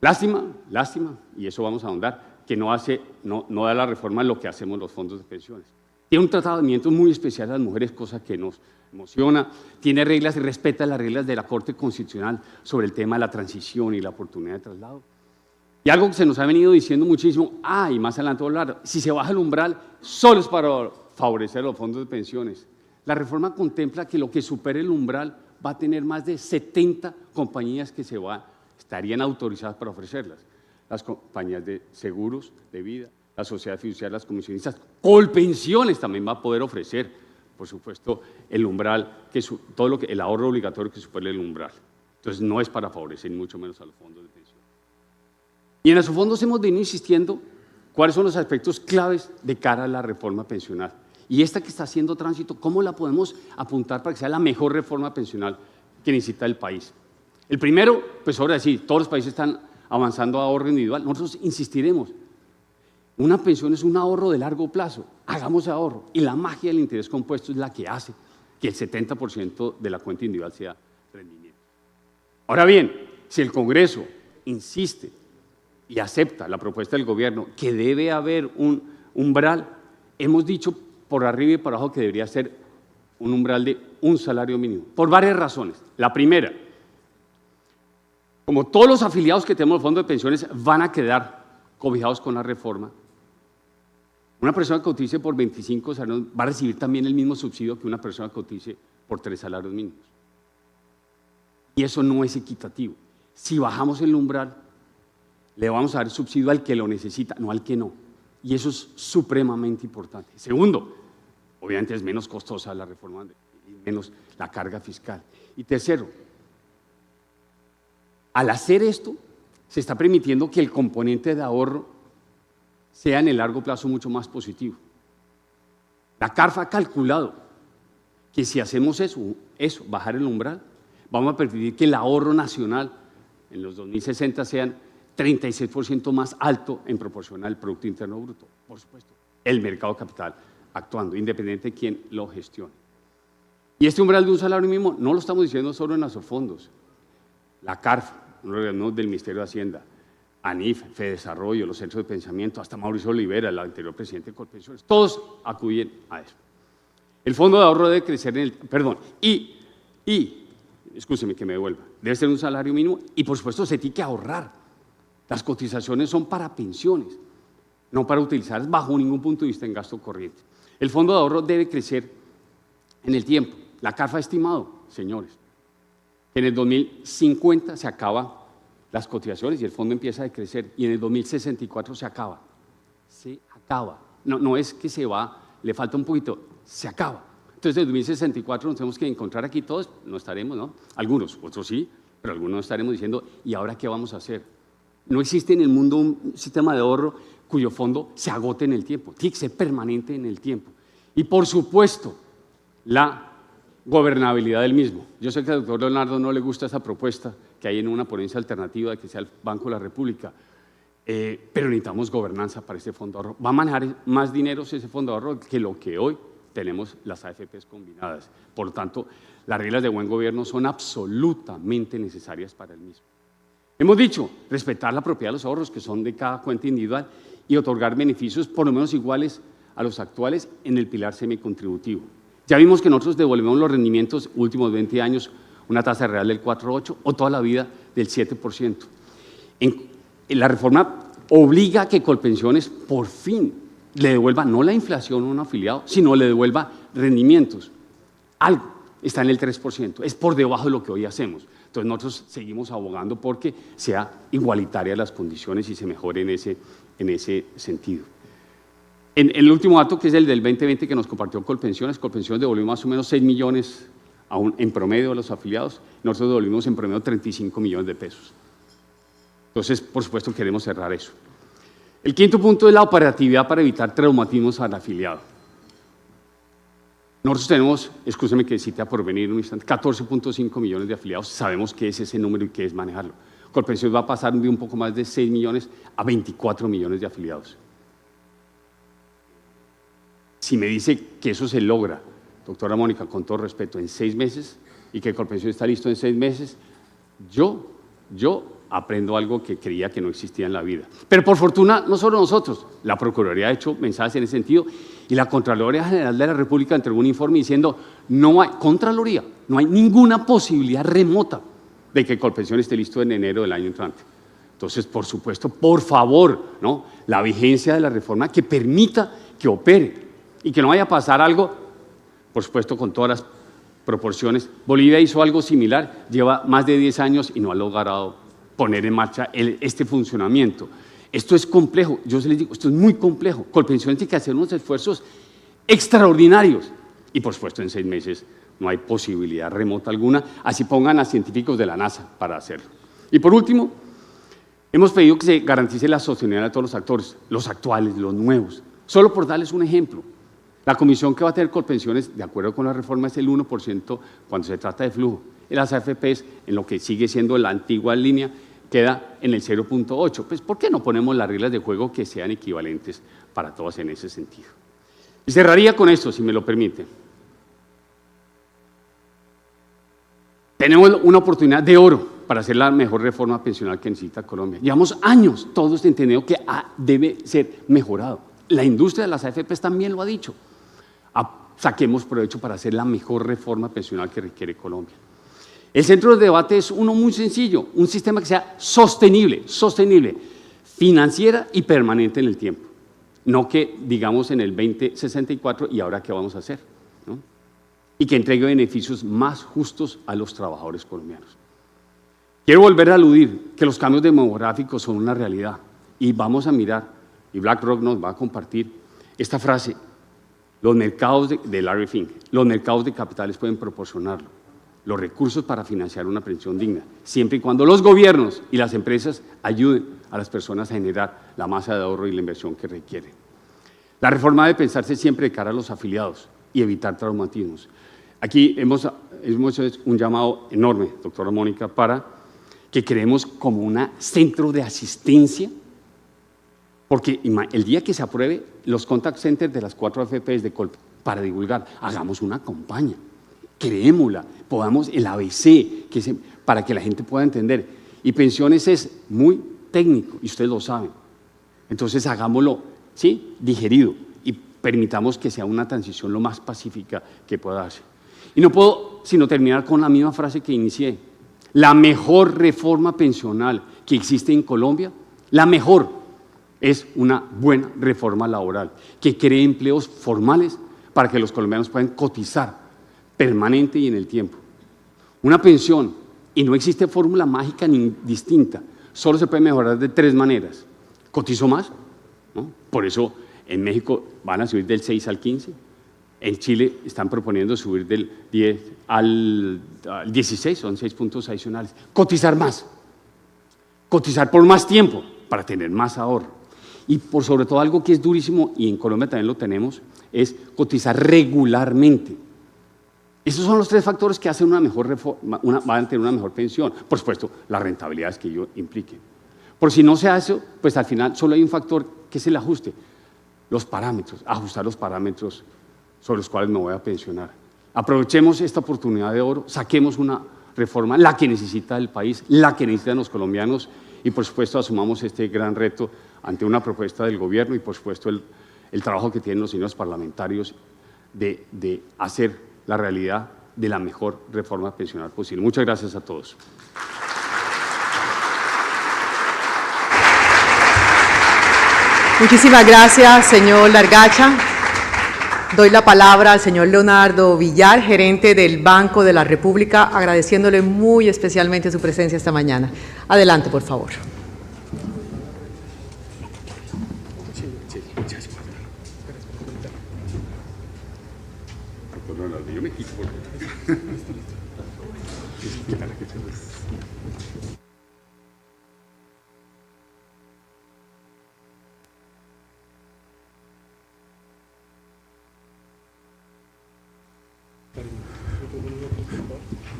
Lástima, y eso vamos a ahondar, que no da la reforma lo que hacemos los fondos de pensiones. Tiene un tratamiento muy especial a las mujeres, cosa que nos emociona. Tiene reglas y respeta las reglas de la Corte Constitucional sobre el tema de la transición y la oportunidad de traslado. Y algo que se nos ha venido diciendo muchísimo, y más adelante voy a hablar, si se baja el umbral, solo es para favorecer los fondos de pensiones. La reforma contempla que lo que supere el umbral va a tener más de 70 compañías que estarían autorizadas para ofrecerlas. Las compañías de seguros de vida, la sociedad fiduciaria, las comisionistas, Colpensiones también va a poder ofrecer, por supuesto, el umbral, el ahorro obligatorio que supere el umbral. Entonces, no es para favorecer, ni mucho menos a los fondos de pensión. Y en esos fondos hemos venido insistiendo cuáles son los aspectos claves de cara a la reforma pensional. Y esta que está haciendo tránsito, ¿cómo la podemos apuntar para que sea la mejor reforma pensional que necesita el país? El primero, pues ahora sí, todos los países están avanzando a ahorro individual. Nosotros insistiremos. Una pensión es un ahorro de largo plazo. Hagamos ahorro. Y la magia del interés compuesto es la que hace que el 70% de la cuenta individual sea rendimiento. Ahora bien, si el Congreso insiste y acepta la propuesta del gobierno que debe haber un umbral, hemos dicho por arriba y por abajo que debería ser un umbral de un salario mínimo, por varias razones. La primera, como todos los afiliados que tenemos al fondo de pensiones van a quedar cobijados con la reforma, una persona que cotice por 25 salarios va a recibir también el mismo subsidio que una persona que cotice por 3 salarios mínimos. Y eso no es equitativo. Si bajamos el umbral, le vamos a dar subsidio al que lo necesita, no al que no. Y eso es supremamente importante. Segundo, obviamente es menos costosa la reforma y menos la carga fiscal. Y tercero, al hacer esto, se está permitiendo que el componente de ahorro sea en el largo plazo mucho más positivo. La CARF ha calculado que si hacemos eso, bajar el umbral, vamos a permitir que el ahorro nacional en los 2060 sean 36% más alto en proporción al Producto Interno Bruto. Por supuesto, el mercado capital actuando, independiente de quién lo gestione. Y este umbral de un salario mínimo no lo estamos diciendo solo en Asofondos. La CARF, un organismo del Ministerio de Hacienda, ANIF, FEDesarrollo, los centros de pensamiento, hasta Mauricio Olivera, el anterior presidente de Colpensiones, todos acuden a eso. El fondo de ahorro debe crecer escúcheme que me devuelva, debe ser un salario mínimo y por supuesto se tiene que ahorrar. Las cotizaciones son para pensiones, no para utilizarlas bajo ningún punto de vista en gasto corriente. El fondo de ahorro debe crecer en el tiempo. La CARF ha estimado, señores, que en el 2050 se acaban las cotizaciones y el fondo empieza a decrecer y en el 2064 se acaba. Se acaba. No es que se va, le falta un poquito, se acaba. Entonces, en el 2064 nos tenemos que encontrar aquí todos, no estaremos, ¿no? Algunos, otros sí, pero algunos estaremos diciendo, ¿y ahora qué vamos a hacer? No existe en el mundo un sistema de ahorro cuyo fondo se agote en el tiempo, tiene que ser permanente en el tiempo. Y por supuesto, la gobernabilidad del mismo. Yo sé que al doctor Leonardo no le gusta esa propuesta que hay en una ponencia alternativa de que sea el Banco de la República, pero necesitamos gobernanza para este fondo de ahorro. Va a manejar más dinero ese fondo de ahorro que lo que hoy tenemos las AFPs combinadas. Por lo tanto, las reglas de buen gobierno son absolutamente necesarias para el mismo. Hemos dicho, respetar la propiedad de los ahorros que son de cada cuenta individual y otorgar beneficios por lo menos iguales a los actuales en el pilar semicontributivo. Ya vimos que nosotros devolvemos los rendimientos últimos 20 años, una tasa real del 4,8% o toda la vida del 7%. La reforma obliga a que Colpensiones por fin le devuelva no la inflación a un afiliado, sino le devuelva rendimientos. Algo está en el 3%, es por debajo de lo que hoy hacemos. Entonces nosotros seguimos abogando porque sea igualitaria las condiciones y se mejore en ese sentido. En el último dato, que es el del 2020 que nos compartió Colpensiones devolvió más o menos 6 millones en promedio a los afiliados, nosotros devolvimos en promedio 35 millones de pesos. Entonces, por supuesto, queremos cerrar eso. El quinto punto es la operatividad para evitar traumatismos al afiliado. Nosotros tenemos, escúcheme que cite a Porvenir un instante, 14.5 millones de afiliados, sabemos qué es ese número y qué es manejarlo. Colpensiones va a pasar de un poco más de 6 millones a 24 millones de afiliados. Si me dice que eso se logra, doctora Mónica, con todo respeto, en 6 meses y que Colpensiones está listo en 6 meses, yo aprendo algo que creía que no existía en la vida. Pero por fortuna, no solo nosotros, la Procuraduría ha hecho mensajes en ese sentido y la Contraloría General de la República entregó un informe diciendo no hay ninguna posibilidad remota de que Colpensiones esté listo en enero del año entrante. Entonces, por supuesto, por favor, ¿no?, la vigencia de la reforma que permita que opere y que no vaya a pasar algo, por supuesto, con todas las proporciones. Bolivia hizo algo similar, lleva más de 10 años y no ha logrado poner en marcha este funcionamiento. Esto es complejo, yo les digo, esto es muy complejo. Colpensiones tiene que hacer unos esfuerzos extraordinarios y, por supuesto, en 6 meses no hay posibilidad remota alguna, así pongan a científicos de la NASA para hacerlo. Y por último, hemos pedido que se garantice la sostenibilidad de todos los actores, los actuales, los nuevos. Solo por darles un ejemplo, la comisión que va a tener Colpensiones, de acuerdo con la reforma, es el 1% cuando se trata de flujo. En las AFPs, en lo que sigue siendo la antigua línea, queda en el 0.8%. Pues, ¿por qué no ponemos las reglas de juego que sean equivalentes para todas en ese sentido? Y cerraría con esto, si me lo permite. Tenemos una oportunidad de oro para hacer la mejor reforma pensional que necesita Colombia. Llevamos años todos entendiendo que debe ser mejorado. La industria de las AFPs también lo ha dicho. Saquemos provecho para hacer la mejor reforma pensional que requiere Colombia. El centro de debate es uno muy sencillo, un sistema que sea sostenible, financiera y permanente en el tiempo. No que digamos en el 2064 y ahora qué vamos a hacer, ¿no? Y que entregue beneficios más justos a los trabajadores colombianos. Quiero volver a aludir que los cambios demográficos son una realidad y vamos a mirar, y BlackRock nos va a compartir esta frase: los mercados de Larry Fink, los mercados de capitales pueden proporcionarlo, los recursos para financiar una pensión digna, siempre y cuando los gobiernos y las empresas ayuden a las personas a generar la masa de ahorro y la inversión que requieren. La reforma debe pensarse siempre de cara a los afiliados y evitar traumatismos. Aquí hemos hecho un llamado enorme, doctora Mónica, para que creemos como un centro de asistencia, porque el día que se apruebe los contact centers de las 4 AFPs de Colpe para divulgar, hagamos una campaña, creémosla, podamos el ABC, para que la gente pueda entender. Y pensiones es muy técnico, y ustedes lo saben. Entonces hagámoslo, ¿sí?, digerido, y permitamos que sea una transición lo más pacífica que pueda darse. Y no puedo sino terminar con la misma frase que inicié. La mejor reforma pensional que existe en Colombia, la mejor, es una buena reforma laboral que cree empleos formales para que los colombianos puedan cotizar permanente y en el tiempo. Una pensión, y no existe fórmula mágica ni distinta, solo se puede mejorar de 3 maneras. Cotizo más, ¿no? Por eso en México van a subir del 6 al 15, en Chile están proponiendo subir del 10 al 16, son 6 puntos adicionales. Cotizar más, cotizar por más tiempo para tener más ahorro. Y por sobre todo algo que es durísimo, y en Colombia también lo tenemos, es cotizar regularmente. Esos son los 3 factores que hacen una mejor reforma, van a tener una mejor pensión. Por supuesto, las rentabilidades que ello implique. Por si no se hace, pues al final solo hay un factor que es el ajuste, los parámetros, ajustar los parámetros sobre los cuales me voy a pensionar. Aprovechemos esta oportunidad de oro, saquemos una reforma, la que necesita el país, la que necesitan los colombianos, y por supuesto asumamos este gran reto ante una propuesta del gobierno y por supuesto el trabajo que tienen los señores parlamentarios de hacer la realidad de la mejor reforma pensional posible. Muchas gracias a todos. Muchísimas gracias, señor Largacha. Doy la palabra al señor Leonardo Villar, gerente del Banco de la República, agradeciéndole muy especialmente su presencia esta mañana. Adelante, por favor.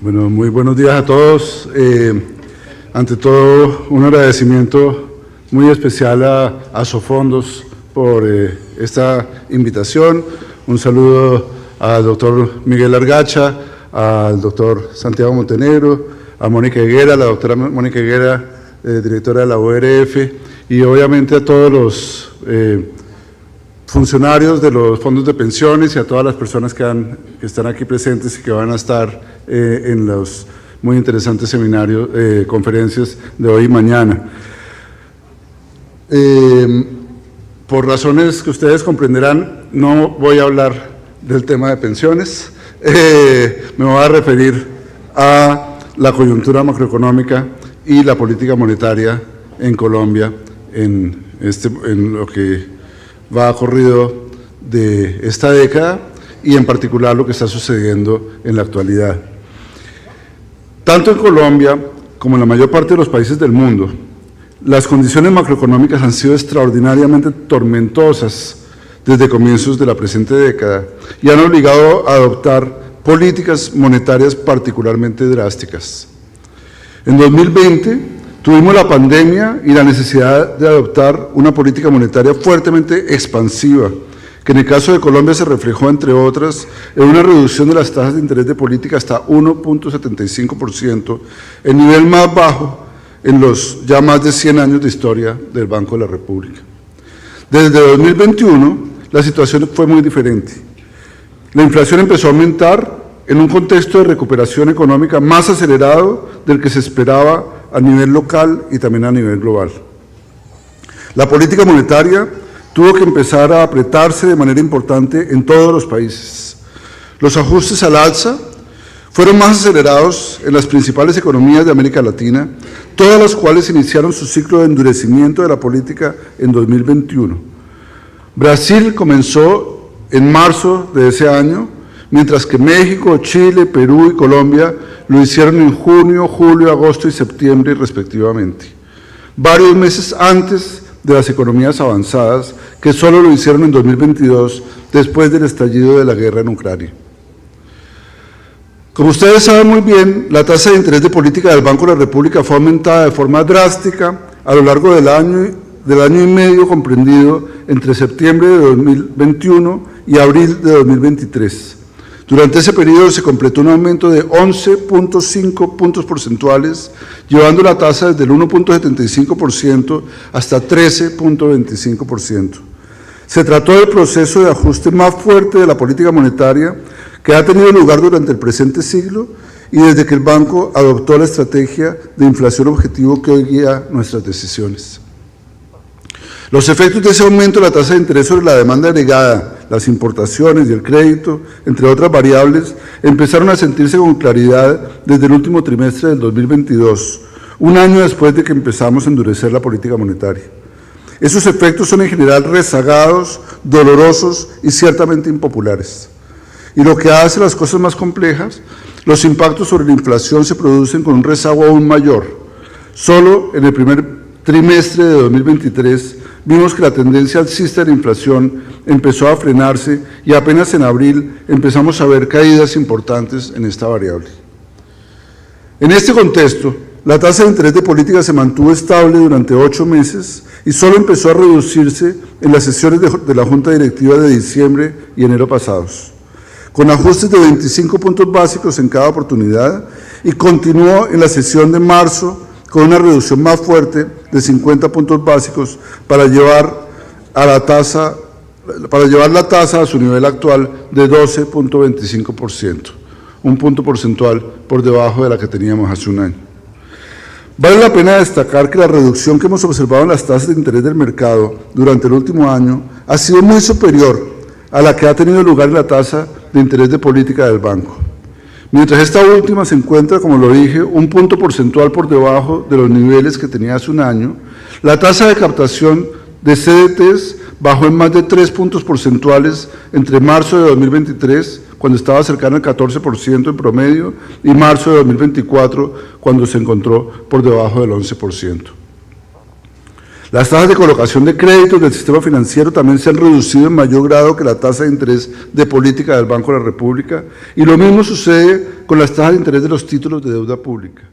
Bueno, muy buenos días a todos. Ante todo, un agradecimiento muy especial a Sofondos por esta invitación. Un saludo al doctor Miguel Largacha, al doctor Santiago Montenegro, a Mónica Higuera, la doctora Mónica Higuera, directora de la ORF, y obviamente a todos los funcionarios de los fondos de pensiones y a todas las personas que están aquí presentes y que van a estar en los muy interesantes seminarios, conferencias de hoy y mañana. Por razones que ustedes comprenderán, no voy a hablar del tema de pensiones, me voy a referir a la coyuntura macroeconómica y la política monetaria en Colombia en lo que va corrido de esta década y en particular lo que está sucediendo en la actualidad. Tanto en Colombia como en la mayor parte de los países del mundo, las condiciones macroeconómicas han sido extraordinariamente tormentosas desde comienzos de la presente década y han obligado a adoptar políticas monetarias particularmente drásticas. En 2020 tuvimos la pandemia y la necesidad de adoptar una política monetaria fuertemente expansiva, que en el caso de Colombia se reflejó, entre otras, en una reducción de las tasas de interés de política hasta 1.75%, el nivel más bajo en los ya más de 100 años de historia del Banco de la República. Desde 2021, la situación fue muy diferente. La inflación empezó a aumentar en un contexto de recuperación económica más acelerado del que se esperaba a nivel local y también a nivel global. La política monetaria tuvo que empezar a apretarse de manera importante en todos los países. Los ajustes al alza fueron más acelerados en las principales economías de América Latina, todas las cuales iniciaron su ciclo de endurecimiento de la política en 2021. Brasil comenzó en marzo de ese año, mientras que México, Chile, Perú y Colombia lo hicieron en junio, julio, agosto y septiembre respectivamente, varios meses antes de las economías avanzadas, que solo lo hicieron en 2022, después del estallido de la guerra en Ucrania. Como ustedes saben muy bien, la tasa de interés de política del Banco de la República fue aumentada de forma drástica a lo largo del año y medio comprendido entre septiembre de 2021 y abril de 2023. Durante ese periodo se completó un aumento de 11.5 puntos porcentuales, llevando la tasa desde el 1.75% hasta 13.25%. Se trató del proceso de ajuste más fuerte de la política monetaria que ha tenido lugar durante el presente siglo y desde que el banco adoptó la estrategia de inflación objetivo que hoy guía nuestras decisiones. Los efectos de ese aumento de la tasa de interés sobre la demanda agregada, las importaciones y el crédito, entre otras variables, empezaron a sentirse con claridad desde el último trimestre del 2022, un año después de que empezamos a endurecer la política monetaria. Esos efectos son en general rezagados, dolorosos y ciertamente impopulares. Y lo que hace las cosas más complejas, los impactos sobre la inflación se producen con un rezago aún mayor. Solo en el primer trimestre de 2023 vimos que la tendencia alcista de la inflación empezó a frenarse y apenas en abril empezamos a ver caídas importantes en esta variable. En este contexto, la tasa de interés de política se mantuvo estable durante 8 meses y solo empezó a reducirse en las sesiones de la Junta Directiva de diciembre y enero pasados. con ajustes de 25 puntos básicos en cada oportunidad, y continuó en la sesión de marzo con una reducción más fuerte de 50 puntos básicos para llevar la tasa a su nivel actual de 12.25%, un punto porcentual por debajo de la que teníamos hace un año. Vale la pena destacar que la reducción que hemos observado en las tasas de interés del mercado durante el último año ha sido muy superior a la que ha tenido lugar en la tasa de interés de política del banco. Mientras esta última se encuentra, como lo dije, un punto porcentual por debajo de los niveles que tenía hace un año, la tasa de captación de CDTs bajó en más de 3 puntos porcentuales entre marzo de 2023, cuando estaba cercano al 14% en promedio, y marzo de 2024, cuando se encontró por debajo del 11%. Las tasas de colocación de créditos del sistema financiero también se han reducido en mayor grado que la tasa de interés de política del Banco de la República, y lo mismo sucede con las tasas de interés de los títulos de deuda pública.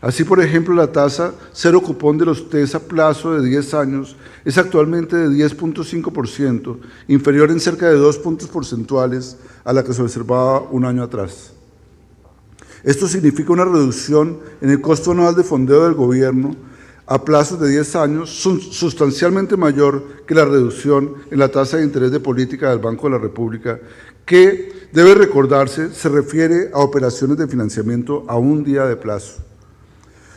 Así, por ejemplo, la tasa cero cupón de los TES a plazo de 10 años es actualmente de 10.5%, inferior en cerca de 2 puntos porcentuales a la que se observaba un año atrás. Esto significa una reducción en el costo anual de fondeo del gobierno a plazos de 10 años sustancialmente mayor que la reducción en la tasa de interés de política del Banco de la República, que, debe recordarse, se refiere a operaciones de financiamiento a un día de plazo.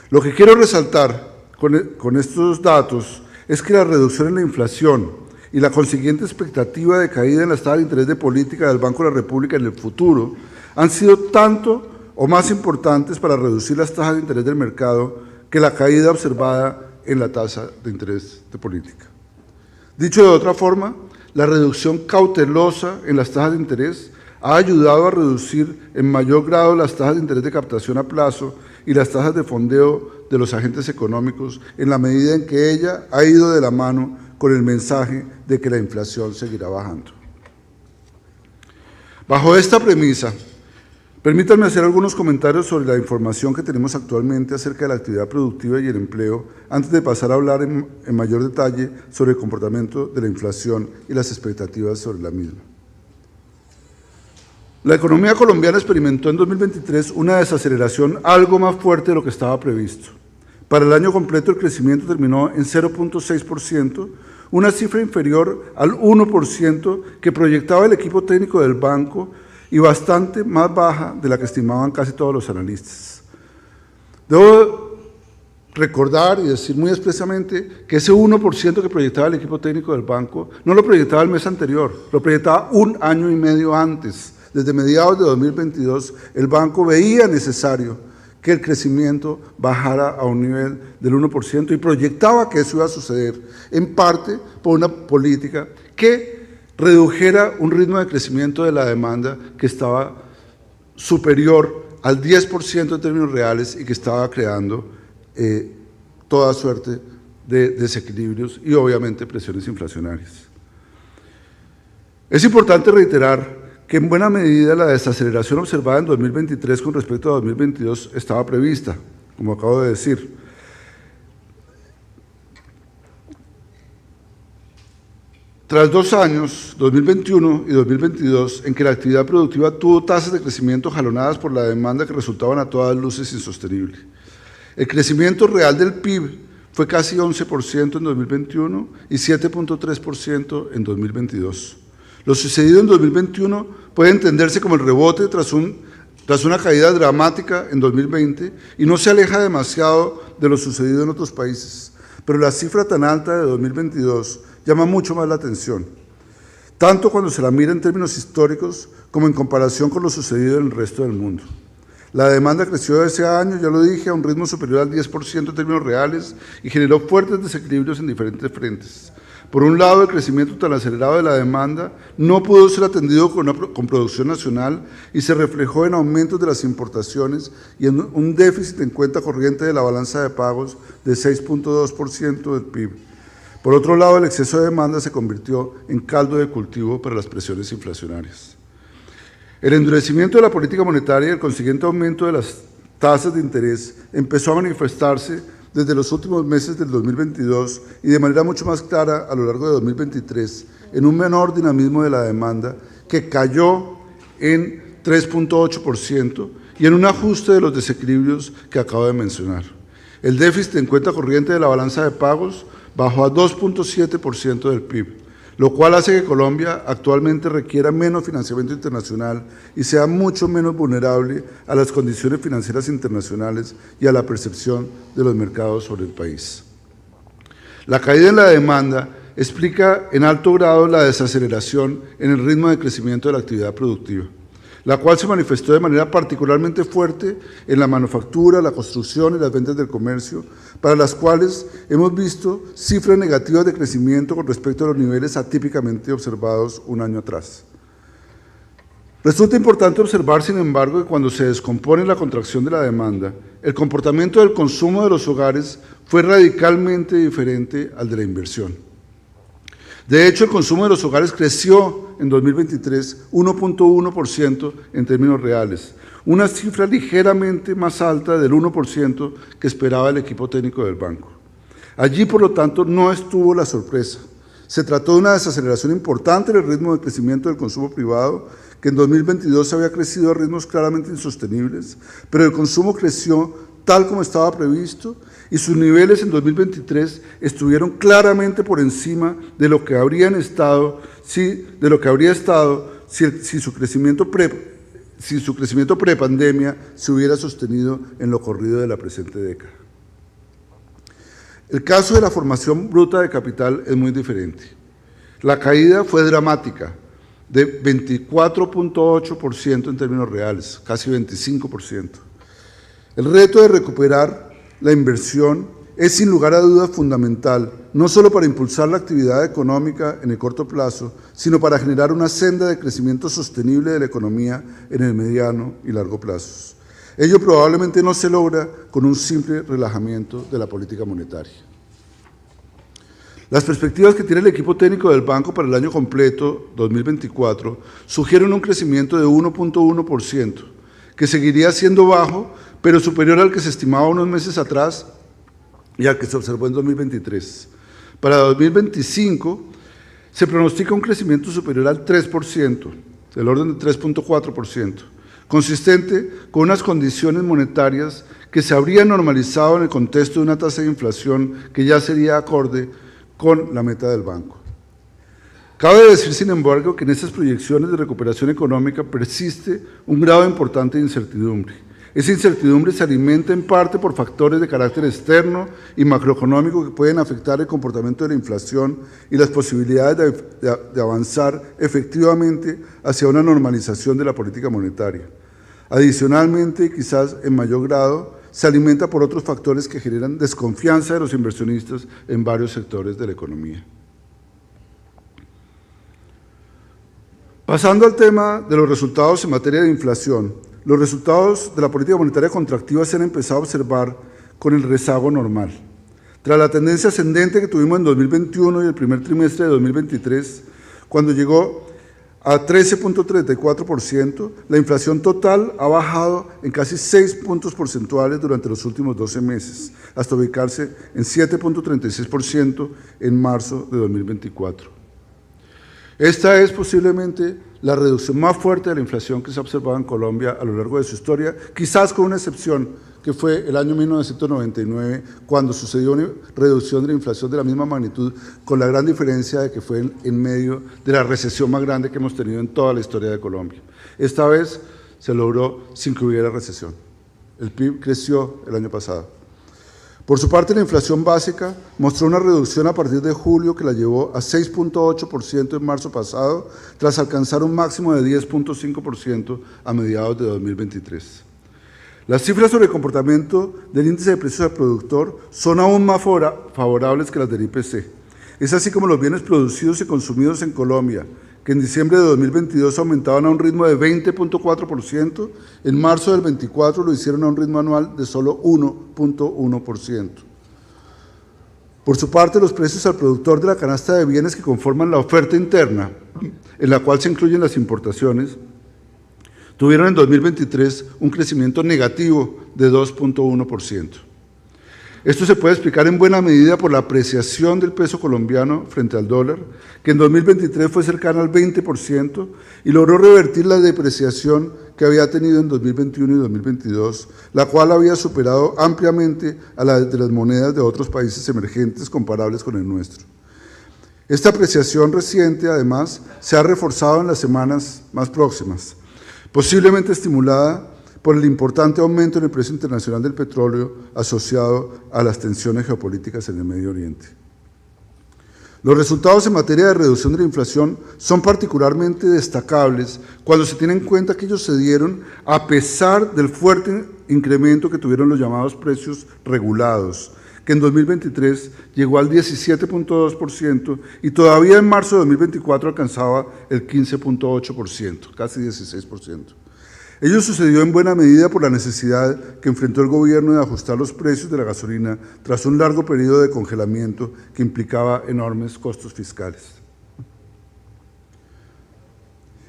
Lo que quiero resaltar con estos datos es que la reducción en la inflación y la consiguiente expectativa de caída en las tasas de interés de política del Banco de la República en el futuro han sido tanto o más importantes para reducir las tasas de interés del mercado que la caída observada en la tasa de interés de política. Dicho de otra forma, la reducción cautelosa en las tasas de interés ha ayudado a reducir en mayor grado las tasas de interés de captación a plazo y las tasas de fondeo de los agentes económicos, en la medida en que ella ha ido de la mano con el mensaje de que la inflación seguirá bajando. Bajo esta premisa, permítanme hacer algunos comentarios sobre la información que tenemos actualmente acerca de la actividad productiva y el empleo, antes de pasar a hablar en mayor detalle sobre el comportamiento de la inflación y las expectativas sobre la misma. La economía colombiana experimentó en 2023 una desaceleración algo más fuerte de lo que estaba previsto. Para el año completo el crecimiento terminó en 0.6%, una cifra inferior al 1% que proyectaba el equipo técnico del banco y bastante más baja de la que estimaban casi todos los analistas. Debo recordar y decir muy expresamente que ese 1% que proyectaba el equipo técnico del banco no lo proyectaba el mes anterior, lo proyectaba un año y medio antes. Desde mediados de 2022, el banco veía necesario que el crecimiento bajara a un nivel del 1% y proyectaba que eso iba a suceder, en parte por una política que redujera un ritmo de crecimiento de la demanda que estaba superior al 10% en términos reales y que estaba creando toda suerte de desequilibrios y obviamente presiones inflacionarias. Es importante reiterar que en buena medida la desaceleración observada en 2023 con respecto a 2022 estaba prevista, como acabo de decir. Tras 2 años, 2021 y 2022, en que la actividad productiva tuvo tasas de crecimiento jalonadas por la demanda que resultaban a todas luces insostenibles. El crecimiento real del PIB fue casi 11% en 2021 y 7.3% en 2022. Lo sucedido en 2021 puede entenderse como el rebote tras una caída dramática en 2020 y no se aleja demasiado de lo sucedido en otros países, pero la cifra tan alta de 2022 llama mucho más la atención, tanto cuando se la mira en términos históricos como en comparación con lo sucedido en el resto del mundo. La demanda creció ese año, ya lo dije, a un ritmo superior al 10% en términos reales y generó fuertes desequilibrios en diferentes frentes. Por un lado, el crecimiento tan acelerado de la demanda no pudo ser atendido con producción nacional y se reflejó en aumentos de las importaciones y en un déficit en cuenta corriente de la balanza de pagos de 6.2% del PIB. Por otro lado, el exceso de demanda se convirtió en caldo de cultivo para las presiones inflacionarias. El endurecimiento de la política monetaria y el consiguiente aumento de las tasas de interés empezó a manifestarse desde los últimos meses del 2022 y de manera mucho más clara a lo largo de 2023, en un menor dinamismo de la demanda que cayó en 3.8% y en un ajuste de los desequilibrios que acabo de mencionar. El déficit en cuenta corriente de la balanza de pagos bajó a 2.7% del PIB, lo cual hace que Colombia actualmente requiera menos financiamiento internacional y sea mucho menos vulnerable a las condiciones financieras internacionales y a la percepción de los mercados sobre el país. La caída en la demanda explica en alto grado la desaceleración en el ritmo de crecimiento de la actividad productiva, la cual se manifestó de manera particularmente fuerte en la manufactura, la construcción y las ventas del comercio, para las cuales hemos visto cifras negativas de crecimiento con respecto a los niveles atípicamente observados un año atrás. Resulta importante observar, sin embargo, que cuando se descompone la contracción de la demanda, el comportamiento del consumo de los hogares fue radicalmente diferente al de la inversión. De hecho, el consumo de los hogares creció en 2023 1.1% en términos reales, una cifra ligeramente más alta del 1% que esperaba el equipo técnico del banco. Allí, por lo tanto, no estuvo la sorpresa. Se trató de una desaceleración importante en el ritmo de crecimiento del consumo privado, que en 2022 había crecido a ritmos claramente insostenibles, pero el consumo creció tal como estaba previsto y sus niveles en 2023 estuvieron claramente por encima de lo que habrían estado si su crecimiento prepandemia se hubiera sostenido en lo corrido de la presente década. El caso de la formación bruta de capital es muy diferente. La caída fue dramática, de 24.8% en términos reales, casi 25%. El reto de recuperar la inversión es sin lugar a dudas fundamental, no solo para impulsar la actividad económica en el corto plazo, sino para generar una senda de crecimiento sostenible de la economía en el mediano y largo plazos. Ello probablemente no se logra con un simple relajamiento de la política monetaria. Las perspectivas que tiene el equipo técnico del banco para el año completo 2024 sugieren un crecimiento de 1.1%, que seguiría siendo bajo, pero superior al que se estimaba unos meses atrás y al que se observó en 2023. Para 2025 se pronostica un crecimiento superior al 3%, del orden de 3.4%, consistente con unas condiciones monetarias que se habrían normalizado en el contexto de una tasa de inflación que ya sería acorde con la meta del banco. Cabe decir, sin embargo, que en estas proyecciones de recuperación económica persiste un grado importante de incertidumbre. Esa incertidumbre se alimenta en parte por factores de carácter externo y macroeconómico que pueden afectar el comportamiento de la inflación y las posibilidades de avanzar efectivamente hacia una normalización de la política monetaria. Adicionalmente, y quizás en mayor grado, se alimenta por otros factores que generan desconfianza de los inversionistas en varios sectores de la economía. Pasando al tema de los resultados en materia de inflación, los resultados de la política monetaria contractiva se han empezado a observar con el rezago normal. Tras la tendencia ascendente que tuvimos en 2021 y el primer trimestre de 2023, cuando llegó a 13.34%, la inflación total ha bajado en casi 6 puntos porcentuales durante los últimos 12 meses, hasta ubicarse en 7.36% en marzo de 2024. Esta es posiblemente la reducción más fuerte de la inflación que se ha observado en Colombia a lo largo de su historia, quizás con una excepción, que fue el año 1999, cuando sucedió una reducción de la inflación de la misma magnitud, con la gran diferencia de que fue en medio de la recesión más grande que hemos tenido en toda la historia de Colombia. Esta vez se logró sin que hubiera recesión. El PIB creció el año pasado. Por su parte, la inflación básica mostró una reducción a partir de julio que la llevó a 6.8% en marzo pasado, tras alcanzar un máximo de 10.5% a mediados de 2023. Las cifras sobre el comportamiento del índice de precios al productor son aún más favorables que las del IPC. Es así como los bienes producidos y consumidos en Colombia, que en diciembre de 2022 aumentaban a un ritmo de 20.4%, en marzo del 24 lo hicieron a un ritmo anual de solo 1.1%. Por su parte, los precios al productor de la canasta de bienes que conforman la oferta interna, en la cual se incluyen las importaciones, tuvieron en 2023 un crecimiento negativo de 2.1%. Esto se puede explicar en buena medida por la apreciación del peso colombiano frente al dólar, que en 2023 fue cercana al 20% y logró revertir la depreciación que había tenido en 2021 y 2022, la cual había superado ampliamente a la de las monedas de otros países emergentes comparables con el nuestro. Esta apreciación reciente, además, se ha reforzado en las semanas más próximas, posiblemente estimulada por el importante aumento en el precio internacional del petróleo asociado a las tensiones geopolíticas en el Medio Oriente. Los resultados en materia de reducción de la inflación son particularmente destacables cuando se tiene en cuenta que ellos se dieron a pesar del fuerte incremento que tuvieron los llamados precios regulados, que en 2023 llegó al 17.2% y todavía en marzo de 2024 alcanzaba el 15.8%, casi 16%. Ello sucedió en buena medida por la necesidad que enfrentó el gobierno de ajustar los precios de la gasolina tras un largo periodo de congelamiento que implicaba enormes costos fiscales.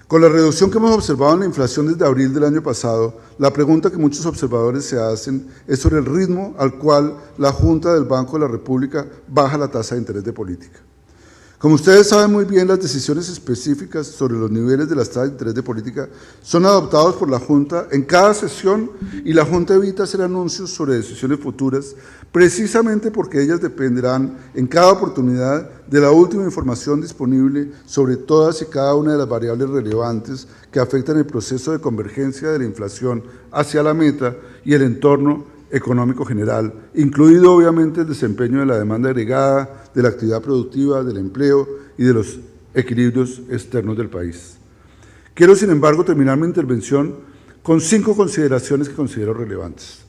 Con la reducción que hemos observado en la inflación desde abril del año pasado, la pregunta que muchos observadores se hacen es sobre el ritmo al cual la Junta del Banco de la República baja la tasa de interés de política. Como ustedes saben muy bien, las decisiones específicas sobre los niveles de las tasas de interés de política son adoptados por la Junta en cada sesión y la Junta evita hacer anuncios sobre decisiones futuras precisamente porque ellas dependerán en cada oportunidad de la última información disponible sobre todas y cada una de las variables relevantes que afectan el proceso de convergencia de la inflación hacia la meta y el entorno económico general, incluido obviamente el desempeño de la demanda agregada, de la actividad productiva, del empleo y de los equilibrios externos del país. Quiero, sin embargo, terminar mi intervención con 5 consideraciones que considero relevantes.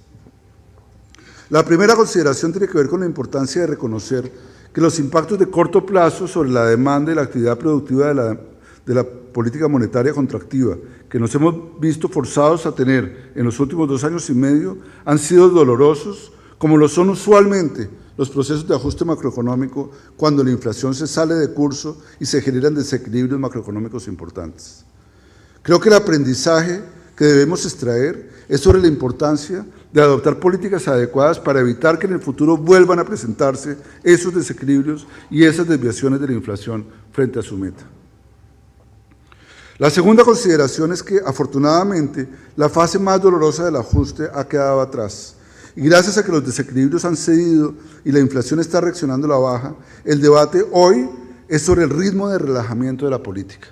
La primera consideración tiene que ver con la importancia de reconocer que los impactos de corto plazo sobre la demanda y la actividad productiva de la política monetaria contractiva que nos hemos visto forzados a tener en los últimos 2 años y medio han sido dolorosos, como lo son usualmente los procesos de ajuste macroeconómico cuando la inflación se sale de curso y se generan desequilibrios macroeconómicos importantes. Creo que el aprendizaje que debemos extraer es sobre la importancia de adoptar políticas adecuadas para evitar que en el futuro vuelvan a presentarse esos desequilibrios y esas desviaciones de la inflación frente a su meta. La segunda consideración es que, afortunadamente, la fase más dolorosa del ajuste ha quedado atrás. Y gracias a que los desequilibrios han cedido y la inflación está reaccionando a la baja, el debate hoy es sobre el ritmo de relajamiento de la política.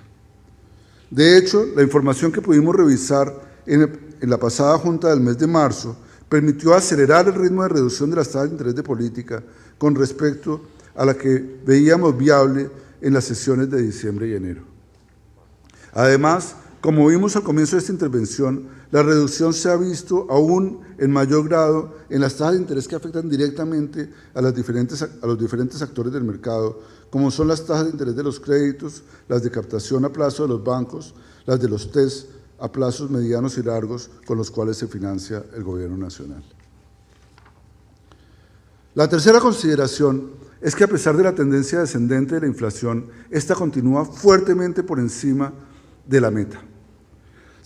De hecho, la información que pudimos revisar en la pasada junta del mes de marzo permitió acelerar el ritmo de reducción de las tasas de interés de política con respecto a la que veíamos viable en las sesiones de diciembre y enero. Además, como vimos al comienzo de esta intervención, la reducción se ha visto aún en mayor grado en las tasas de interés que afectan directamente a los diferentes actores del mercado, como son las tasas de interés de los créditos, las de captación a plazo de los bancos, las de los TES a plazos medianos y largos con los cuales se financia el gobierno nacional. La tercera consideración es que a pesar de la tendencia descendente de la inflación, esta continúa fuertemente por encima de la meta.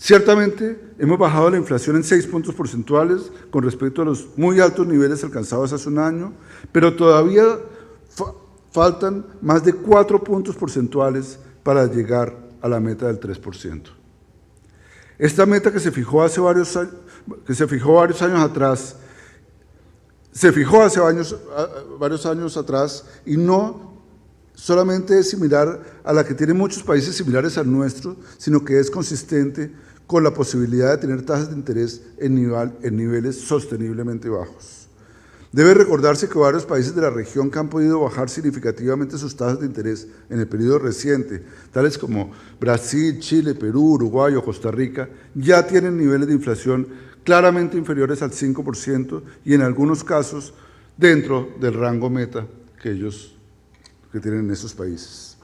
Ciertamente, hemos bajado la inflación en 6 puntos porcentuales con respecto a los muy altos niveles alcanzados hace un año, pero todavía faltan más de 4 puntos porcentuales para llegar a la meta del 3%. Esta meta que se fijó hace varios años atrás y no solamente es similar a la que tienen muchos países similares al nuestro, sino que es consistente con la posibilidad de tener tasas de interés en niveles sosteniblemente bajos. Debe recordarse que varios países de la región que han podido bajar significativamente sus tasas de interés en el periodo reciente, tales como Brasil, Chile, Perú, Uruguay o Costa Rica, ya tienen niveles de inflación claramente inferiores al 5% y en algunos casos dentro del rango meta que tienen en esos países.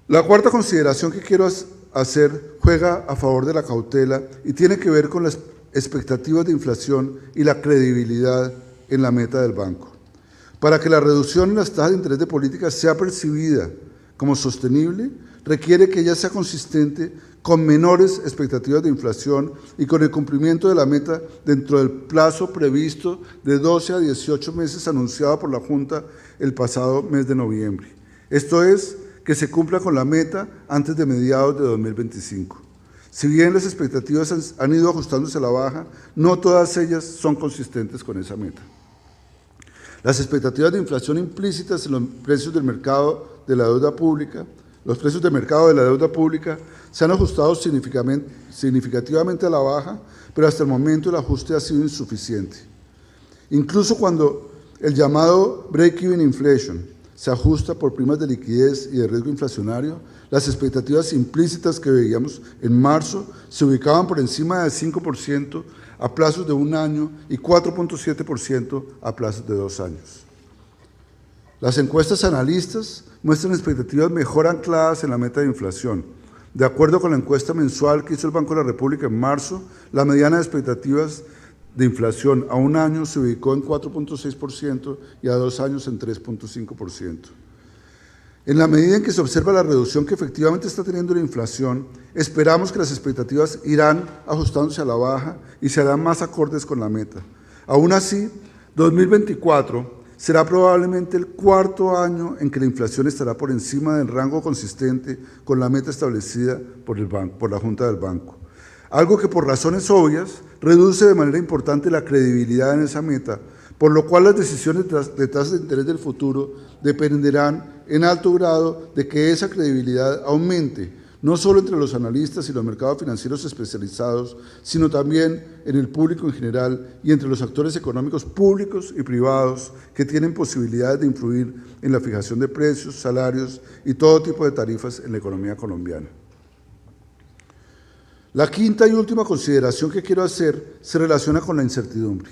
La cuarta consideración que quiero hacer juega a favor de la cautela y tiene que ver con las expectativas de inflación y la credibilidad en la meta del banco. Para que la reducción en las tasas de interés de política sea percibida como sostenible, requiere que ella sea consistente con menores expectativas de inflación y con el cumplimiento de la meta dentro del plazo previsto de 12 a 18 meses anunciado por la Junta el pasado mes de noviembre. Esto es, que se cumpla con la meta antes de mediados de 2025. Si bien las expectativas han ido ajustándose a la baja, no todas ellas son consistentes con esa meta. Las expectativas de inflación implícitas en los precios del mercado de la deuda pública, los precios de mercado de la deuda pública se han ajustado significativamente a la baja, pero hasta el momento el ajuste ha sido insuficiente. Incluso cuando el llamado break-even inflation se ajusta por primas de liquidez y de riesgo inflacionario, las expectativas implícitas que veíamos en marzo se ubicaban por encima del 5% a plazos de 1 año y 4.7% a plazos de 2 años. Las encuestas analistas muestran expectativas mejor ancladas en la meta de inflación. De acuerdo con la encuesta mensual que hizo el Banco de la República en marzo, la mediana de expectativas de inflación a 1 año se ubicó en 4.6% y a 2 años en 3.5%. En la medida en que se observa la reducción que efectivamente está teniendo la inflación, esperamos que las expectativas irán ajustándose a la baja y se harán más acordes con la meta. Aún así, 2024 será probablemente el 4º año en que la inflación estará por encima del rango consistente con la meta establecida por la Junta del Banco. Algo que por razones obvias reduce de manera importante la credibilidad en esa meta, por lo cual las decisiones de tasas de interés del futuro dependerán en alto grado de que esa credibilidad aumente, no solo entre los analistas y los mercados financieros especializados, sino también en el público en general y entre los actores económicos públicos y privados que tienen posibilidades de influir en la fijación de precios, salarios y todo tipo de tarifas en la economía colombiana. La quinta y última consideración que quiero hacer se relaciona con la incertidumbre.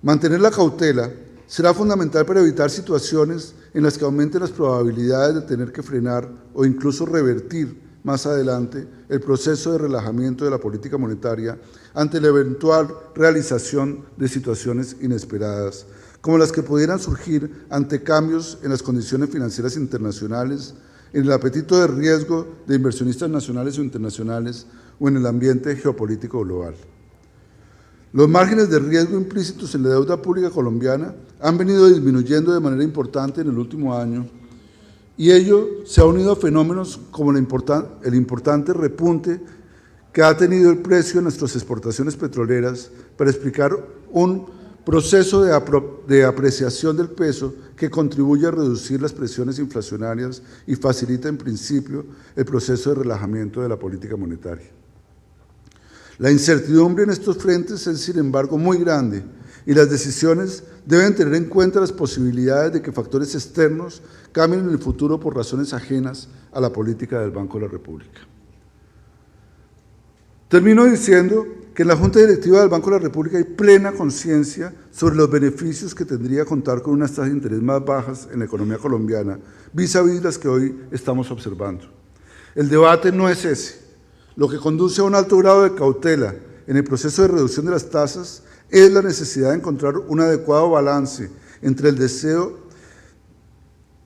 Mantener la cautela será fundamental para evitar situaciones en las que aumenten las probabilidades de tener que frenar o incluso revertir más adelante el proceso de relajamiento de la política monetaria ante la eventual realización de situaciones inesperadas, como las que pudieran surgir ante cambios en las condiciones financieras internacionales, en el apetito de riesgo de inversionistas nacionales o internacionales o en el ambiente geopolítico global. Los márgenes de riesgo implícitos en la deuda pública colombiana han venido disminuyendo de manera importante en el último año y ello se ha unido a fenómenos como el importante repunte que ha tenido el precio de nuestras exportaciones petroleras para explicar un proceso de apreciación del peso que contribuye a reducir las presiones inflacionarias y facilita en principio el proceso de relajamiento de la política monetaria. La incertidumbre en estos frentes es, sin embargo, muy grande y las decisiones deben tener en cuenta las posibilidades de que factores externos cambien en el futuro por razones ajenas a la política del Banco de la República. Termino diciendo que en la Junta Directiva del Banco de la República hay plena conciencia sobre los beneficios que tendría contar con unas tasas de interés más bajas en la economía colombiana, vis a vis las que hoy estamos observando. El debate no es ese. Lo que conduce a un alto grado de cautela en el proceso de reducción de las tasas es la necesidad de encontrar un adecuado balance entre el deseo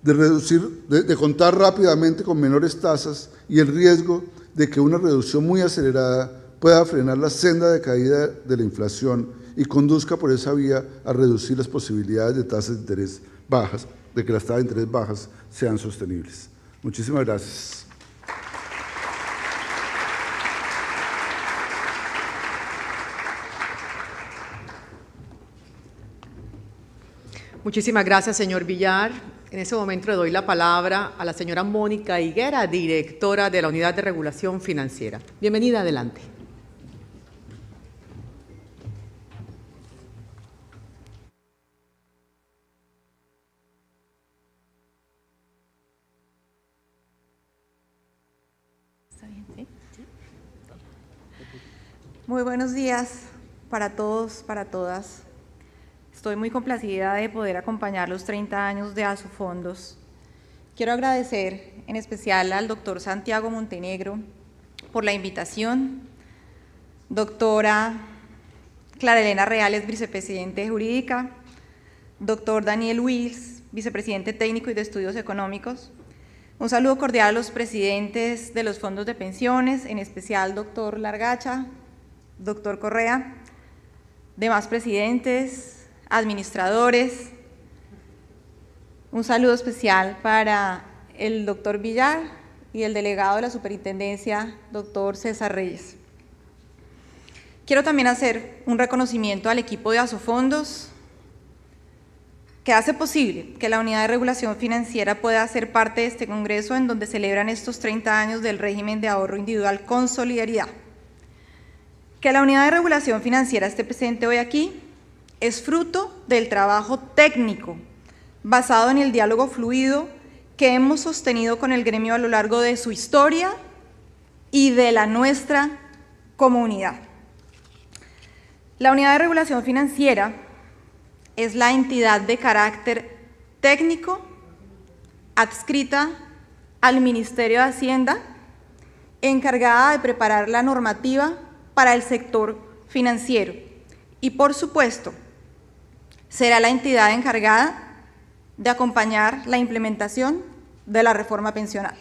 de contar rápidamente con menores tasas y el riesgo de que una reducción muy acelerada pueda frenar la senda de caída de la inflación y conduzca por esa vía a reducir las posibilidades de tasas de interés bajas, de que las tasas de interés bajas sean sostenibles. Muchísimas gracias. Muchísimas gracias, señor Villar. En ese momento le doy la palabra a la señora Mónica Higuera, directora de la Unidad de Regulación Financiera. Bienvenida, adelante. Muy buenos días para todos, para todas. Estoy muy complacida de poder acompañar los 30 años de Asofondos. Quiero agradecer en especial al doctor Santiago Montenegro por la invitación, doctora Clara Elena Reales, vicepresidente jurídica, doctor Daniel Wills, vicepresidente técnico y de estudios económicos, Un saludo cordial a los presidentes de los fondos de pensiones, en especial doctor Largacha, doctor Correa, demás presidentes, administradores. Un saludo especial para el doctor Villar y el delegado de la superintendencia, doctor César Reyes. Quiero también hacer un reconocimiento al equipo de Asofondos, que hace posible que la Unidad de Regulación Financiera pueda ser parte de este congreso en donde celebran estos 30 años del régimen de ahorro individual con solidaridad. Que la Unidad de Regulación Financiera esté presente hoy aquí es fruto del trabajo técnico basado en el diálogo fluido que hemos sostenido con el gremio a lo largo de su historia y de la nuestra comunidad. La Unidad de Regulación Financiera es la entidad de carácter técnico adscrita al Ministerio de Hacienda, encargada de preparar la normativa para el sector financiero y, por supuesto, será la entidad encargada de acompañar la implementación de la reforma pensional.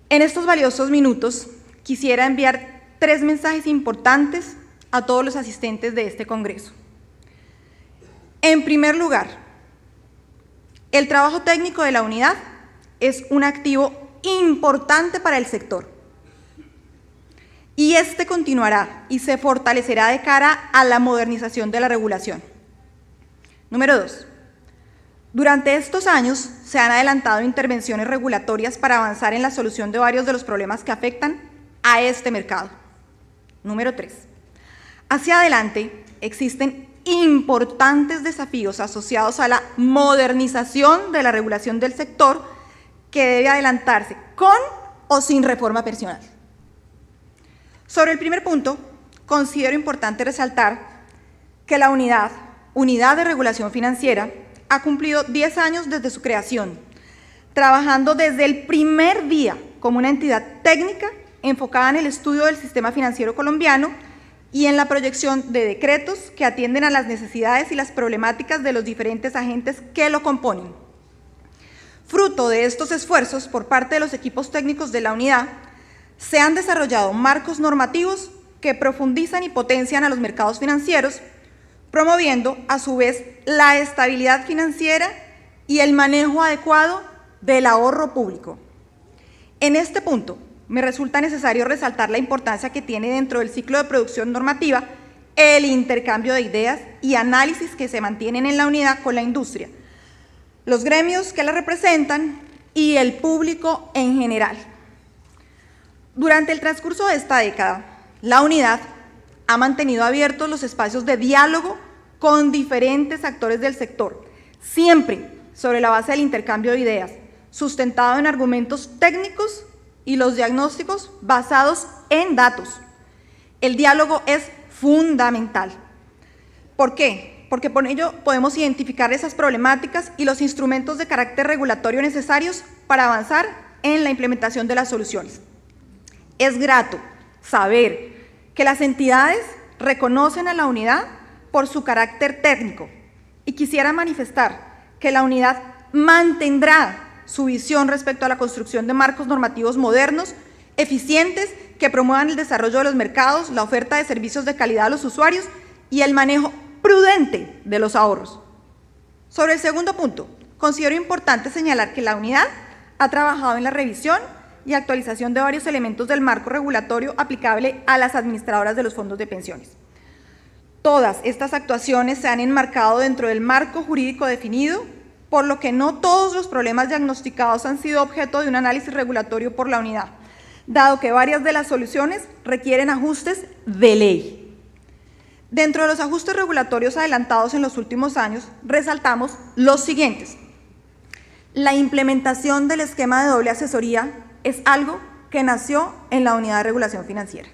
En estos valiosos minutos quisiera enviar 3 mensajes importantes a todos los asistentes de este congreso. En primer lugar, el trabajo técnico de la unidad es un activo importante para el sector y este continuará y se fortalecerá de cara a la modernización de la regulación. Número 2. Durante estos años se han adelantado intervenciones regulatorias para avanzar en la solución de varios de los problemas que afectan a este mercado. Número 3. Hacia adelante existen importantes desafíos asociados a la modernización de la regulación del sector que debe adelantarse con o sin reforma pensional. Sobre el primer punto, considero importante resaltar que la Unidad de Regulación Financiera ha cumplido 10 años desde su creación, trabajando desde el primer día como una entidad técnica enfocada en el estudio del sistema financiero colombiano y en la proyección de decretos que atienden a las necesidades y las problemáticas de los diferentes agentes que lo componen. Fruto de estos esfuerzos por parte de los equipos técnicos de la unidad, se han desarrollado marcos normativos que profundizan y potencian a los mercados financieros, promoviendo a su vez la estabilidad financiera y el manejo adecuado del ahorro público. En este punto, me resulta necesario resaltar la importancia que tiene dentro del ciclo de producción normativa el intercambio de ideas y análisis que se mantienen en la unidad con la industria, los gremios que la representan y el público en general. Durante el transcurso de esta década, la unidad ha mantenido abiertos los espacios de diálogo con diferentes actores del sector, siempre sobre la base del intercambio de ideas, sustentado en argumentos técnicos y los diagnósticos basados en datos. El diálogo es fundamental. ¿Por qué? Porque por ello podemos identificar esas problemáticas y los instrumentos de carácter regulatorio necesarios para avanzar en la implementación de las soluciones. Es grato saber que las entidades reconocen a la unidad por su carácter técnico y quisiera manifestar que la unidad mantendrá su visión respecto a la construcción de marcos normativos modernos, eficientes, que promuevan el desarrollo de los mercados, la oferta de servicios de calidad a los usuarios y el manejo prudente de los ahorros. Sobre el segundo punto, considero importante señalar que la unidad ha trabajado en la revisión y actualización de varios elementos del marco regulatorio aplicable a las administradoras de los fondos de pensiones. Todas estas actuaciones se han enmarcado dentro del marco jurídico definido, por lo que no todos los problemas diagnosticados han sido objeto de un análisis regulatorio por la unidad, dado que varias de las soluciones requieren ajustes de ley. Dentro de los ajustes regulatorios adelantados en los últimos años, resaltamos los siguientes. La implementación del esquema de doble asesoría es algo que nació en la Unidad de Regulación Financiera.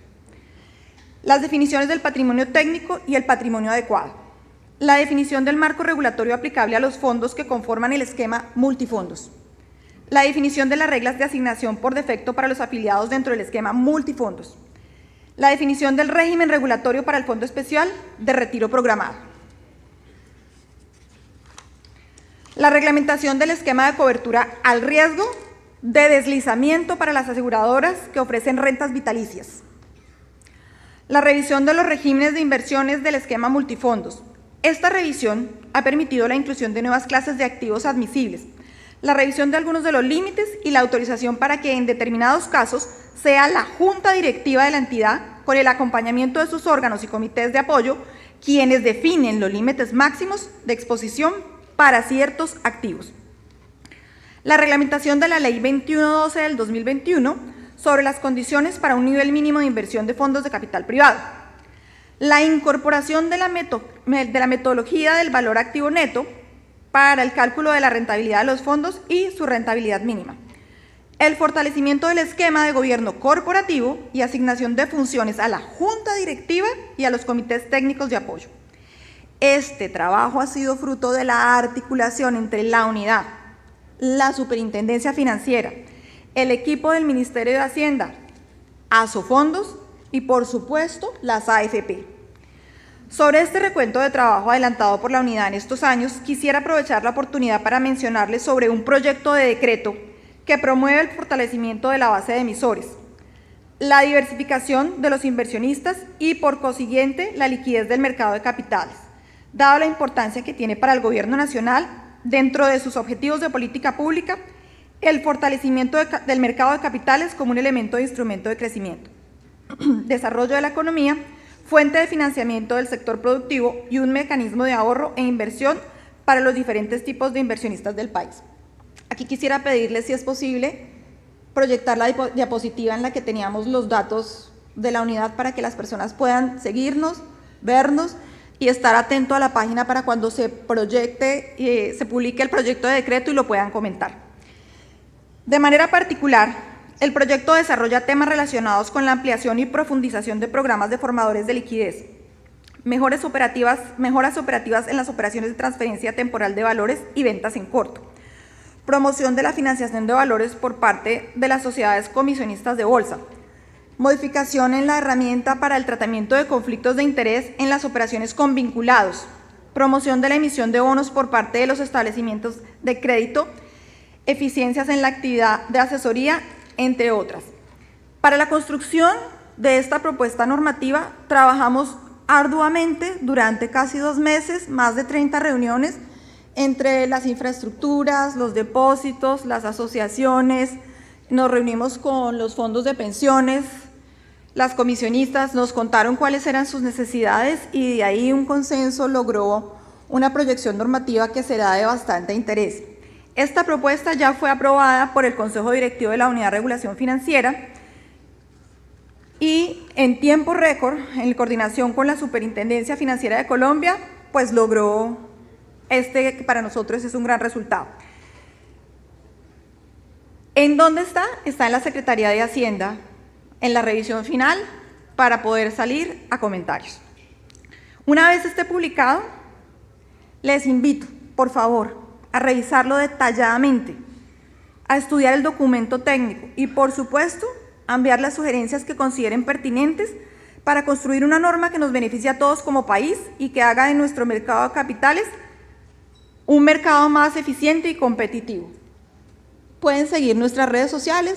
Las definiciones del patrimonio técnico y el patrimonio adecuado. La definición del marco regulatorio aplicable a los fondos que conforman el esquema multifondos. La definición de las reglas de asignación por defecto para los afiliados dentro del esquema multifondos. La definición del régimen regulatorio para el Fondo Especial de Retiro Programado. La reglamentación del esquema de cobertura al riesgo de deslizamiento para las aseguradoras que ofrecen rentas vitalicias. La revisión de los regímenes de inversiones del esquema multifondos. Esta revisión ha permitido la inclusión de nuevas clases de activos admisibles, la revisión de algunos de los límites y la autorización para que en determinados casos sea la junta directiva de la entidad, con el acompañamiento de sus órganos y comités de apoyo, quienes definen los límites máximos de exposición para ciertos activos. La reglamentación de la Ley 2112 del 2021 sobre las condiciones para un nivel mínimo de inversión de fondos de capital privado. La incorporación de la metodología del valor activo neto para el cálculo de la rentabilidad de los fondos y su rentabilidad mínima. El fortalecimiento del esquema de gobierno corporativo y asignación de funciones a la junta directiva y a los comités técnicos de apoyo. Este trabajo ha sido fruto de la articulación entre la unidad, la Superintendencia Financiera, el equipo del Ministerio de Hacienda, Asofondos y, por supuesto, las AFP. Sobre este recuento de trabajo adelantado por la unidad en estos años, quisiera aprovechar la oportunidad para mencionarles sobre un proyecto de decreto que promueve el fortalecimiento de la base de emisores, la diversificación de los inversionistas y, por consiguiente, la liquidez del mercado de capitales, dado la importancia que tiene para el Gobierno Nacional, dentro de sus objetivos de política pública, el fortalecimiento del mercado de capitales como un elemento de instrumento de crecimiento, desarrollo de la economía, fuente de financiamiento del sector productivo y un mecanismo de ahorro e inversión para los diferentes tipos de inversionistas del país. Aquí quisiera pedirles, si es posible, proyectar la diapositiva en la que teníamos los datos de la unidad para que las personas puedan seguirnos, vernos y estar atento a la página para cuando se proyecte, se publique el proyecto de decreto y lo puedan comentar. De manera particular, el proyecto desarrolla temas relacionados con la ampliación y profundización de programas de formadores de liquidez, mejoras operativas en las operaciones de transferencia temporal de valores y ventas en corto, promoción de la financiación de valores por parte de las sociedades comisionistas de bolsa, modificación en la herramienta para el tratamiento de conflictos de interés en las operaciones con vinculados, promoción de la emisión de bonos por parte de los establecimientos de crédito, eficiencias en la actividad de asesoría, entre otras. Para la construcción de esta propuesta normativa trabajamos arduamente durante casi 2 meses, más de 30 reuniones entre las infraestructuras, los depósitos, las asociaciones, nos reunimos con los fondos de pensiones, las comisionistas nos contaron cuáles eran sus necesidades y de ahí un consenso logró una proyección normativa que será de bastante interés. Esta propuesta ya fue aprobada por el Consejo Directivo de la Unidad de Regulación Financiera y en tiempo récord, en coordinación con la Superintendencia Financiera de Colombia, pues logró que para nosotros es un gran resultado. ¿En dónde está? Está en la Secretaría de Hacienda, en la revisión final, para poder salir a comentarios. Una vez esté publicado, les invito, por favor, a revisarlo detalladamente, a estudiar el documento técnico y, por supuesto, a enviar las sugerencias que consideren pertinentes para construir una norma que nos beneficie a todos como país y que haga de nuestro mercado de capitales un mercado más eficiente y competitivo. Pueden seguir nuestras redes sociales,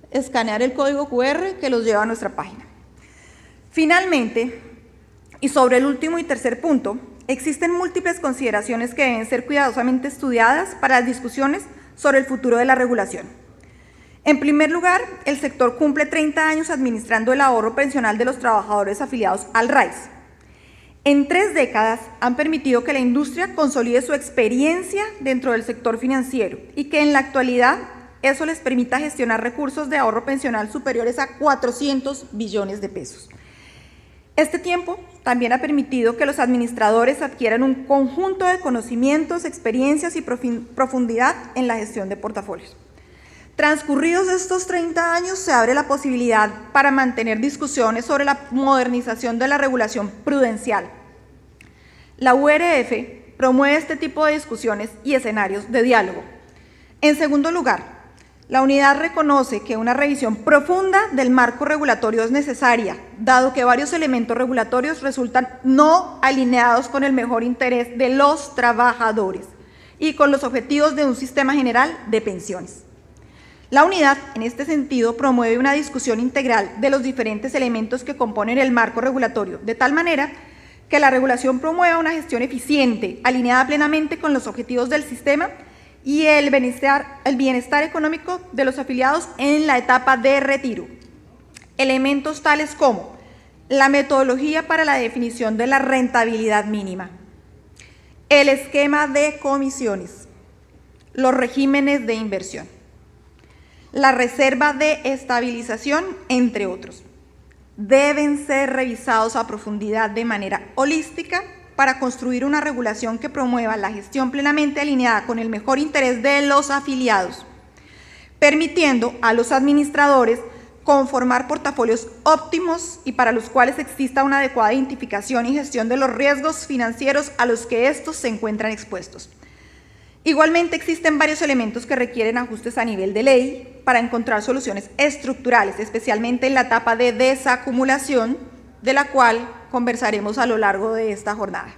escanear el código QR que los lleva a nuestra página. Finalmente, y sobre el último y tercer punto, existen múltiples consideraciones que deben ser cuidadosamente estudiadas para las discusiones sobre el futuro de la regulación. En primer lugar, el sector cumple 30 años administrando el ahorro pensional de los trabajadores afiliados al RAIS. En 3 décadas han permitido que la industria consolide su experiencia dentro del sector financiero y que en la actualidad eso les permita gestionar recursos de ahorro pensional superiores a 400 billones de pesos. Este tiempo también ha permitido que los administradores adquieran un conjunto de conocimientos, experiencias y profundidad en la gestión de portafolios. Transcurridos estos 30 años, se abre la posibilidad para mantener discusiones sobre la modernización de la regulación prudencial. La URF promueve este tipo de discusiones y escenarios de diálogo. En segundo lugar, la unidad reconoce que una revisión profunda del marco regulatorio es necesaria, dado que varios elementos regulatorios resultan no alineados con el mejor interés de los trabajadores y con los objetivos de un sistema general de pensiones. La unidad, en este sentido, promueve una discusión integral de los diferentes elementos que componen el marco regulatorio, de tal manera que la regulación promueva una gestión eficiente, alineada plenamente con los objetivos del sistema y el bienestar económico de los afiliados en la etapa de retiro. Elementos tales como la metodología para la definición de la rentabilidad mínima, el esquema de comisiones, los regímenes de inversión, la reserva de estabilización, entre otros, deben ser revisados a profundidad de manera holística para construir una regulación que promueva la gestión plenamente alineada con el mejor interés de los afiliados, permitiendo a los administradores conformar portafolios óptimos y para los cuales exista una adecuada identificación y gestión de los riesgos financieros a los que estos se encuentran expuestos. Igualmente existen varios elementos que requieren ajustes a nivel de ley para encontrar soluciones estructurales, especialmente en la etapa de desacumulación, de la cual conversaremos a lo largo de esta jornada.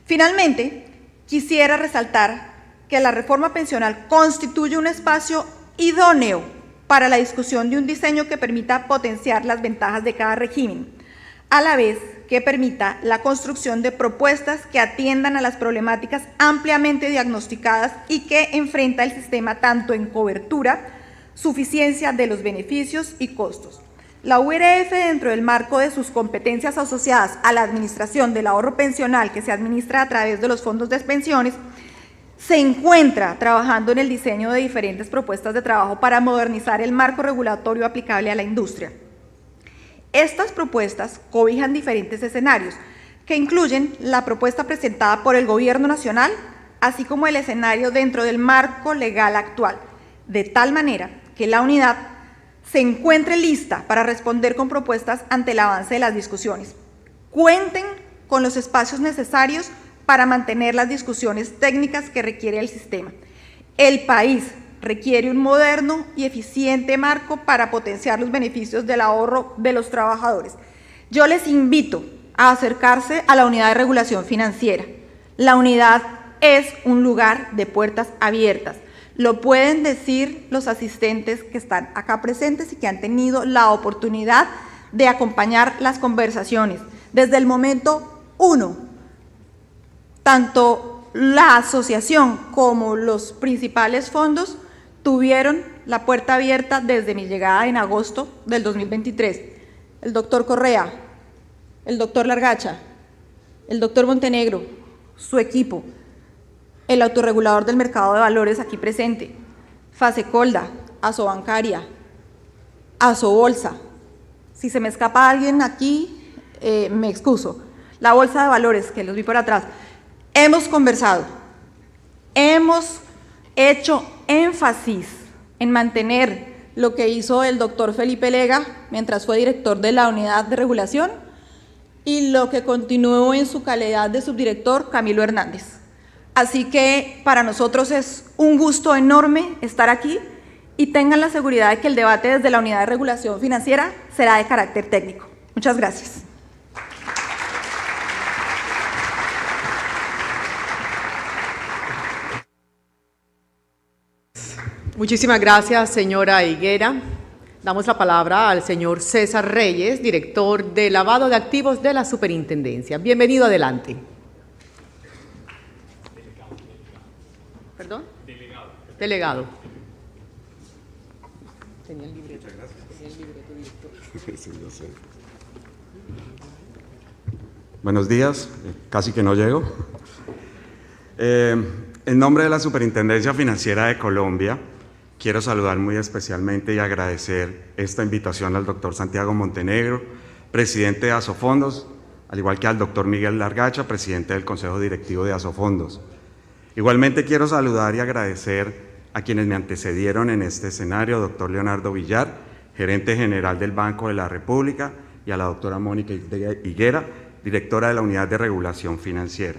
Finalmente, quisiera resaltar que la reforma pensional constituye un espacio idóneo para la discusión de un diseño que permita potenciar las ventajas de cada régimen, a la vez que permita la construcción de propuestas que atiendan a las problemáticas ampliamente diagnosticadas y que enfrenta el sistema tanto en cobertura, suficiencia de los beneficios y costos. La URF, dentro del marco de sus competencias asociadas a la administración del ahorro pensional que se administra a través de los fondos de pensiones, se encuentra trabajando en el diseño de diferentes propuestas de trabajo para modernizar el marco regulatorio aplicable a la industria. Estas propuestas cobijan diferentes escenarios, que incluyen la propuesta presentada por el Gobierno Nacional, así como el escenario dentro del marco legal actual, de tal manera que la unidad se encuentre lista para responder con propuestas ante el avance de las discusiones. Cuenten con los espacios necesarios para mantener las discusiones técnicas que requiere el sistema. El país requiere un moderno y eficiente marco para potenciar los beneficios del ahorro de los trabajadores. Yo les invito a acercarse a la unidad de regulación financiera. La unidad es un lugar de puertas abiertas. Lo pueden decir los asistentes que están acá presentes y que han tenido la oportunidad de acompañar las conversaciones. Desde el momento 1, tanto la asociación como los principales fondos tuvieron la puerta abierta desde mi llegada en agosto del 2023. El doctor Correa, el doctor Largacha, el doctor Montenegro, su equipo, el autorregulador del mercado de valores aquí presente, Fasecolda, Asobancaria, Asobolsa. Si se me escapa alguien aquí, me excuso. La Bolsa de Valores, que los vi por atrás. Hemos conversado, hemos hecho énfasis en mantener lo que hizo el doctor Felipe Lega mientras fue director de la unidad de regulación y lo que continuó en su calidad de subdirector Camilo Hernández. Así que para nosotros es un gusto enorme estar aquí y tengan la seguridad de que el debate desde la unidad de regulación financiera será de carácter técnico. Muchas gracias. Muchísimas gracias, señora Higuera. Damos la palabra al señor César Reyes, director de lavado de activos de la Superintendencia. Bienvenido, adelante. ¿Perdón? Delegado. Tenía el libreto. Muchas gracias. Tenía el libreto, director. Sí, lo sé. Buenos días, casi que no llego. En nombre de la Superintendencia Financiera de Colombia, quiero saludar muy especialmente y agradecer esta invitación al doctor Santiago Montenegro, presidente de Asofondos, al igual que al doctor Miguel Largacha, presidente del Consejo Directivo de Asofondos. Igualmente quiero saludar y agradecer a quienes me antecedieron en este escenario, doctor Leonardo Villar, gerente general del Banco de la República, y a la doctora Mónica Higuera, directora de la Unidad de Regulación Financiera.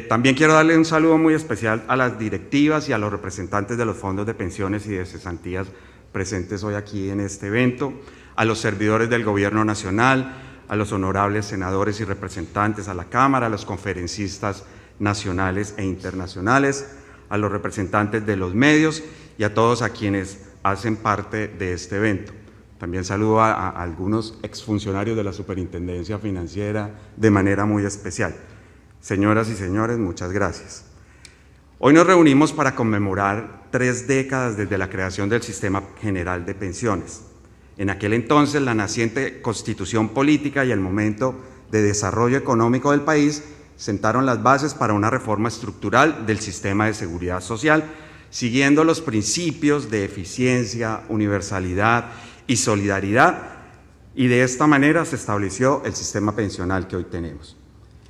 También quiero darle un saludo muy especial a las directivas y a los representantes de los fondos de pensiones y de cesantías presentes hoy aquí en este evento, a los servidores del Gobierno Nacional, a los honorables senadores y representantes a la Cámara, a los conferencistas nacionales e internacionales, a los representantes de los medios y a todos a quienes hacen parte de este evento. También saludo a algunos exfuncionarios de la Superintendencia Financiera de manera muy especial. Señoras y señores, muchas gracias. Hoy nos reunimos para conmemorar 3 décadas desde la creación del Sistema General de Pensiones. En aquel entonces, la naciente Constitución Política y el momento de desarrollo económico del país sentaron las bases para una reforma estructural del sistema de seguridad social, siguiendo los principios de eficiencia, universalidad y solidaridad, y de esta manera se estableció el sistema pensional que hoy tenemos.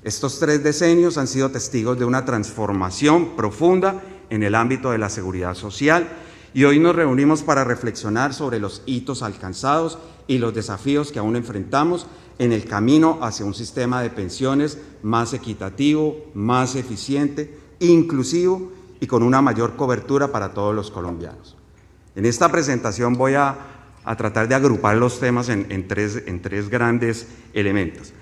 Estos 3 decenios han sido testigos de una transformación profunda en el ámbito de la seguridad social, y hoy nos reunimos para reflexionar sobre los hitos alcanzados y los desafíos que aún enfrentamos en el camino hacia un sistema de pensiones más equitativo, más eficiente, inclusivo y con una mayor cobertura para todos los colombianos. En esta presentación voy a tratar de agrupar los temas en tres grandes elementos.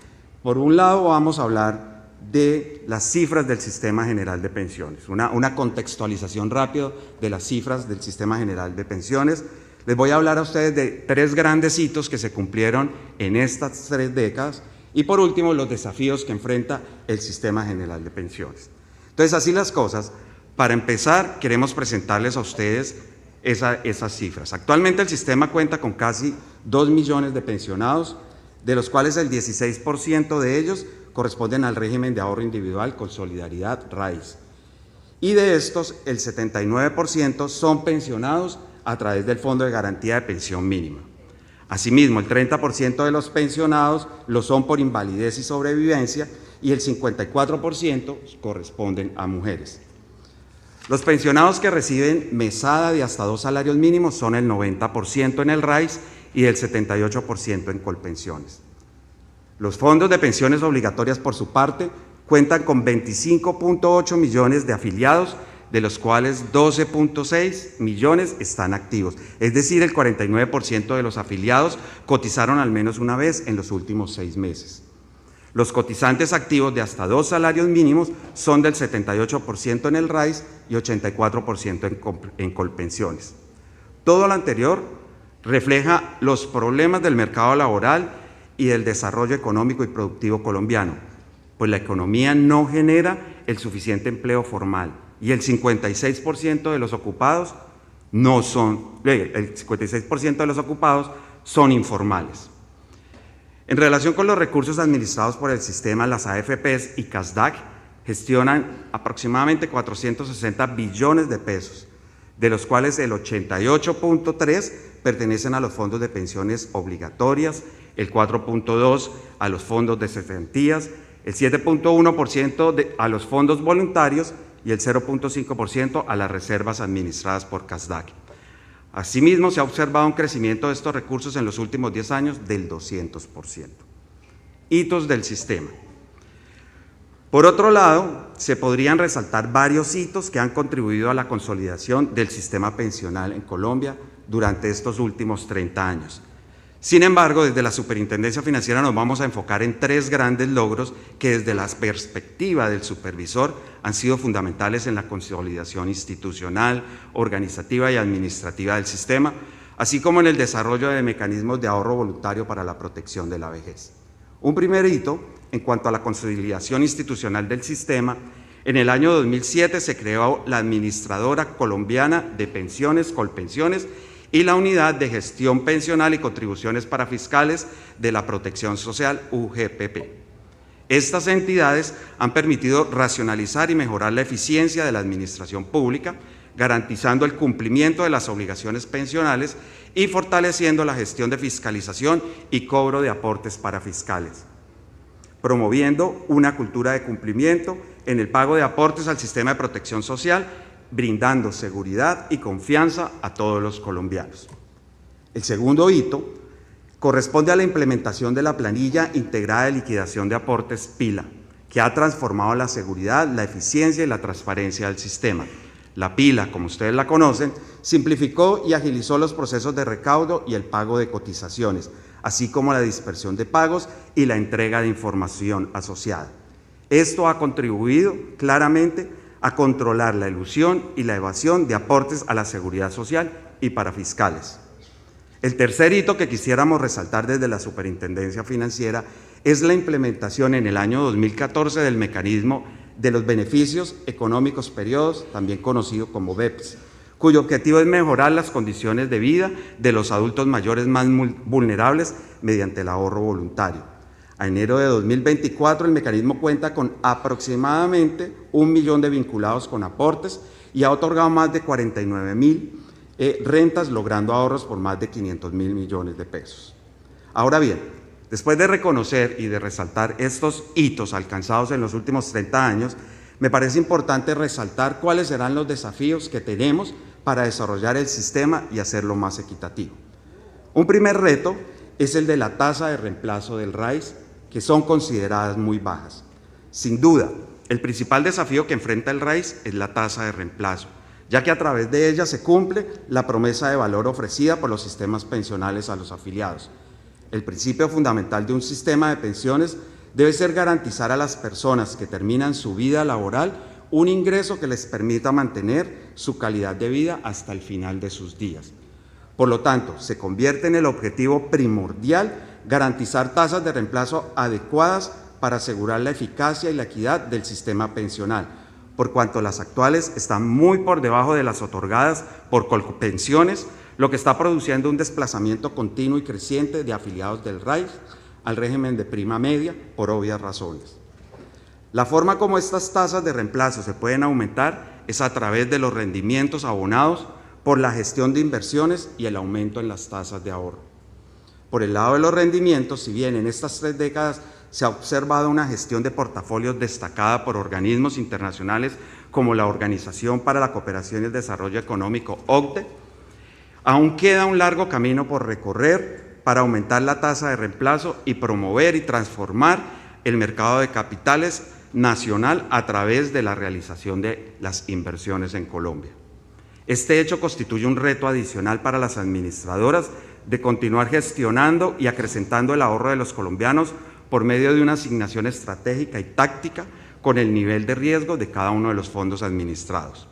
Por un lado, vamos a hablar de las cifras del Sistema General de Pensiones, una contextualización rápida de las cifras del Sistema General de Pensiones. Les voy a hablar a ustedes de 3 grandes hitos que se cumplieron en estas 3 décadas y, por último, los desafíos que enfrenta el Sistema General de Pensiones. Entonces, así las cosas, para empezar, queremos presentarles a ustedes esas cifras. Actualmente el sistema cuenta con casi 2 millones de pensionados, de los cuales el 16% de ellos corresponden al régimen de ahorro individual con solidaridad RAIS. Y de estos, el 79% son pensionados a través del Fondo de Garantía de Pensión Mínima. Asimismo, el 30% de los pensionados lo son por invalidez y sobrevivencia y el 54% corresponden a mujeres. Los pensionados que reciben mesada de hasta 2 salarios mínimos son el 90% en el RAIS y el 78% en Colpensiones. Los fondos de pensiones obligatorias, por su parte, cuentan con 25.8 millones de afiliados, de los cuales 12.6 millones están activos. Es decir, el 49% de los afiliados cotizaron al menos una vez en los últimos 6 meses. Los cotizantes activos de hasta 2 salarios mínimos son del 78% en el RAIS y 84% en Colpensiones. Todo lo anterior refleja los problemas del mercado laboral y del desarrollo económico y productivo colombiano, pues la economía no genera el suficiente empleo formal y el 56% de los ocupados son informales. En relación con los recursos administrados por el sistema, las AFPs y CASDAC gestionan aproximadamente 460 billones de pesos, de los cuales el 88.3 pertenecen a los fondos de pensiones obligatorias, el 4.2 a los fondos de cesantías, el 7.1% a los fondos voluntarios y el 0.5% a las reservas administradas por CASDAC. Asimismo, se ha observado un crecimiento de estos recursos en los últimos 10 años del 200%. Hitos del sistema. Por otro lado, se podrían resaltar varios hitos que han contribuido a la consolidación del sistema pensional en Colombia durante estos últimos 30 años. Sin embargo, desde la Superintendencia Financiera nos vamos a enfocar en 3 grandes logros que desde la perspectiva del supervisor han sido fundamentales en la consolidación institucional, organizativa y administrativa del sistema, así como en el desarrollo de mecanismos de ahorro voluntario para la protección de la vejez. Un primer hito, en cuanto a la consolidación institucional del sistema, en el año 2007 se creó la Administradora Colombiana de Pensiones, Colpensiones, y la Unidad de Gestión Pensional y Contribuciones Parafiscales de la Protección Social, UGPP. Estas entidades han permitido racionalizar y mejorar la eficiencia de la administración pública, garantizando el cumplimiento de las obligaciones pensionales y fortaleciendo la gestión de fiscalización y cobro de aportes parafiscales, promoviendo una cultura de cumplimiento en el pago de aportes al sistema de protección social, brindando seguridad y confianza a todos los colombianos. El segundo hito corresponde a la implementación de la planilla integrada de liquidación de aportes PILA, que ha transformado la seguridad, la eficiencia y la transparencia del sistema. La PILA, como ustedes la conocen, simplificó y agilizó los procesos de recaudo y el pago de cotizaciones, así como la dispersión de pagos y la entrega de información asociada. Esto ha contribuido claramente a controlar la elusión y la evasión de aportes a la seguridad social y para fiscales. El tercer hito que quisiéramos resaltar desde la Superintendencia Financiera es la implementación en el año 2014 del mecanismo de los beneficios económicos periodos, también conocido como BEPS, cuyo objetivo es mejorar las condiciones de vida de los adultos mayores más vulnerables mediante el ahorro voluntario. A enero de 2024 el mecanismo cuenta con aproximadamente 1 millón de vinculados con aportes y ha otorgado más de 49.000 rentas, logrando ahorros por más de 500.000 millones de pesos. Ahora bien, después de reconocer y de resaltar estos hitos alcanzados en los últimos 30 años, me parece importante resaltar cuáles serán los desafíos que tenemos para desarrollar el sistema y hacerlo más equitativo. Un primer reto es el de la tasa de reemplazo del RAIS, que son consideradas muy bajas. Sin duda, el principal desafío que enfrenta el RAIS es la tasa de reemplazo, ya que a través de ella se cumple la promesa de valor ofrecida por los sistemas pensionales a los afiliados. El principio fundamental de un sistema de pensiones debe ser garantizar a las personas que terminan su vida laboral un ingreso que les permita mantener su calidad de vida hasta el final de sus días. Por lo tanto, se convierte en el objetivo primordial garantizar tasas de reemplazo adecuadas para asegurar la eficacia y la equidad del sistema pensional, por cuanto las actuales están muy por debajo de las otorgadas por Colpensiones, lo que está produciendo un desplazamiento continuo y creciente de afiliados del RAIS al régimen de prima media por obvias razones. La forma como estas tasas de reemplazo se pueden aumentar es a través de los rendimientos abonados por la gestión de inversiones y el aumento en las tasas de ahorro. Por el lado de los rendimientos, si bien en estas 3 décadas se ha observado una gestión de portafolios destacada por organismos internacionales como la Organización para la Cooperación y el Desarrollo Económico, OCDE, aún queda un largo camino por recorrer para aumentar la tasa de reemplazo y promover y transformar el mercado de capitales nacional a través de la realización de las inversiones en Colombia. Este hecho constituye un reto adicional para las administradoras de continuar gestionando y acrecentando el ahorro de los colombianos por medio de una asignación estratégica y táctica con el nivel de riesgo de cada uno de los fondos administrados.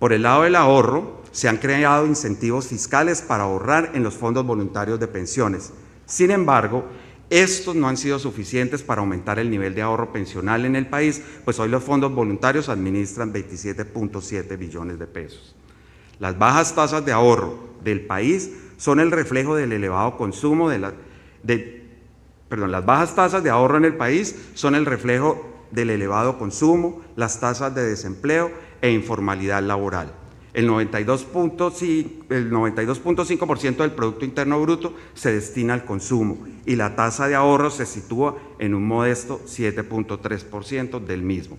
Por el lado del ahorro, se han creado incentivos fiscales para ahorrar en los fondos voluntarios de pensiones. Sin embargo, estos no han sido suficientes para aumentar el nivel de ahorro pensional en el país, pues hoy los fondos voluntarios administran 27.7 billones de pesos. Las bajas tasas de ahorro del país son el reflejo del elevado consumo las bajas tasas de ahorro en el país son el reflejo del elevado consumo, las tasas de desempleo e informalidad laboral. El 92.5% del Producto Interno Bruto se destina al consumo y la tasa de ahorro se sitúa en un modesto 7.3% del mismo.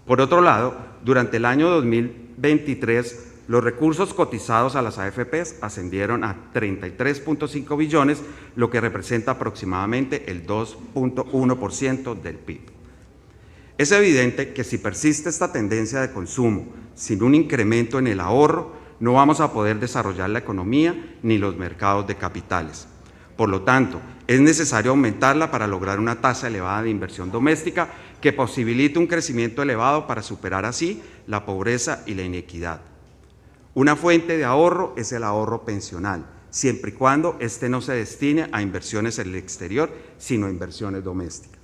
Por otro lado, durante el año 2023, los recursos cotizados a las AFPs ascendieron a 33.5 billones, lo que representa aproximadamente el 2.1% del PIB. Es evidente que si persiste esta tendencia de consumo sin un incremento en el ahorro, no vamos a poder desarrollar la economía ni los mercados de capitales. Por lo tanto, es necesario aumentarla para lograr una tasa elevada de inversión doméstica que posibilite un crecimiento elevado para superar así la pobreza y la inequidad. Una fuente de ahorro es el ahorro pensional, siempre y cuando éste no se destine a inversiones en el exterior, sino a inversiones domésticas.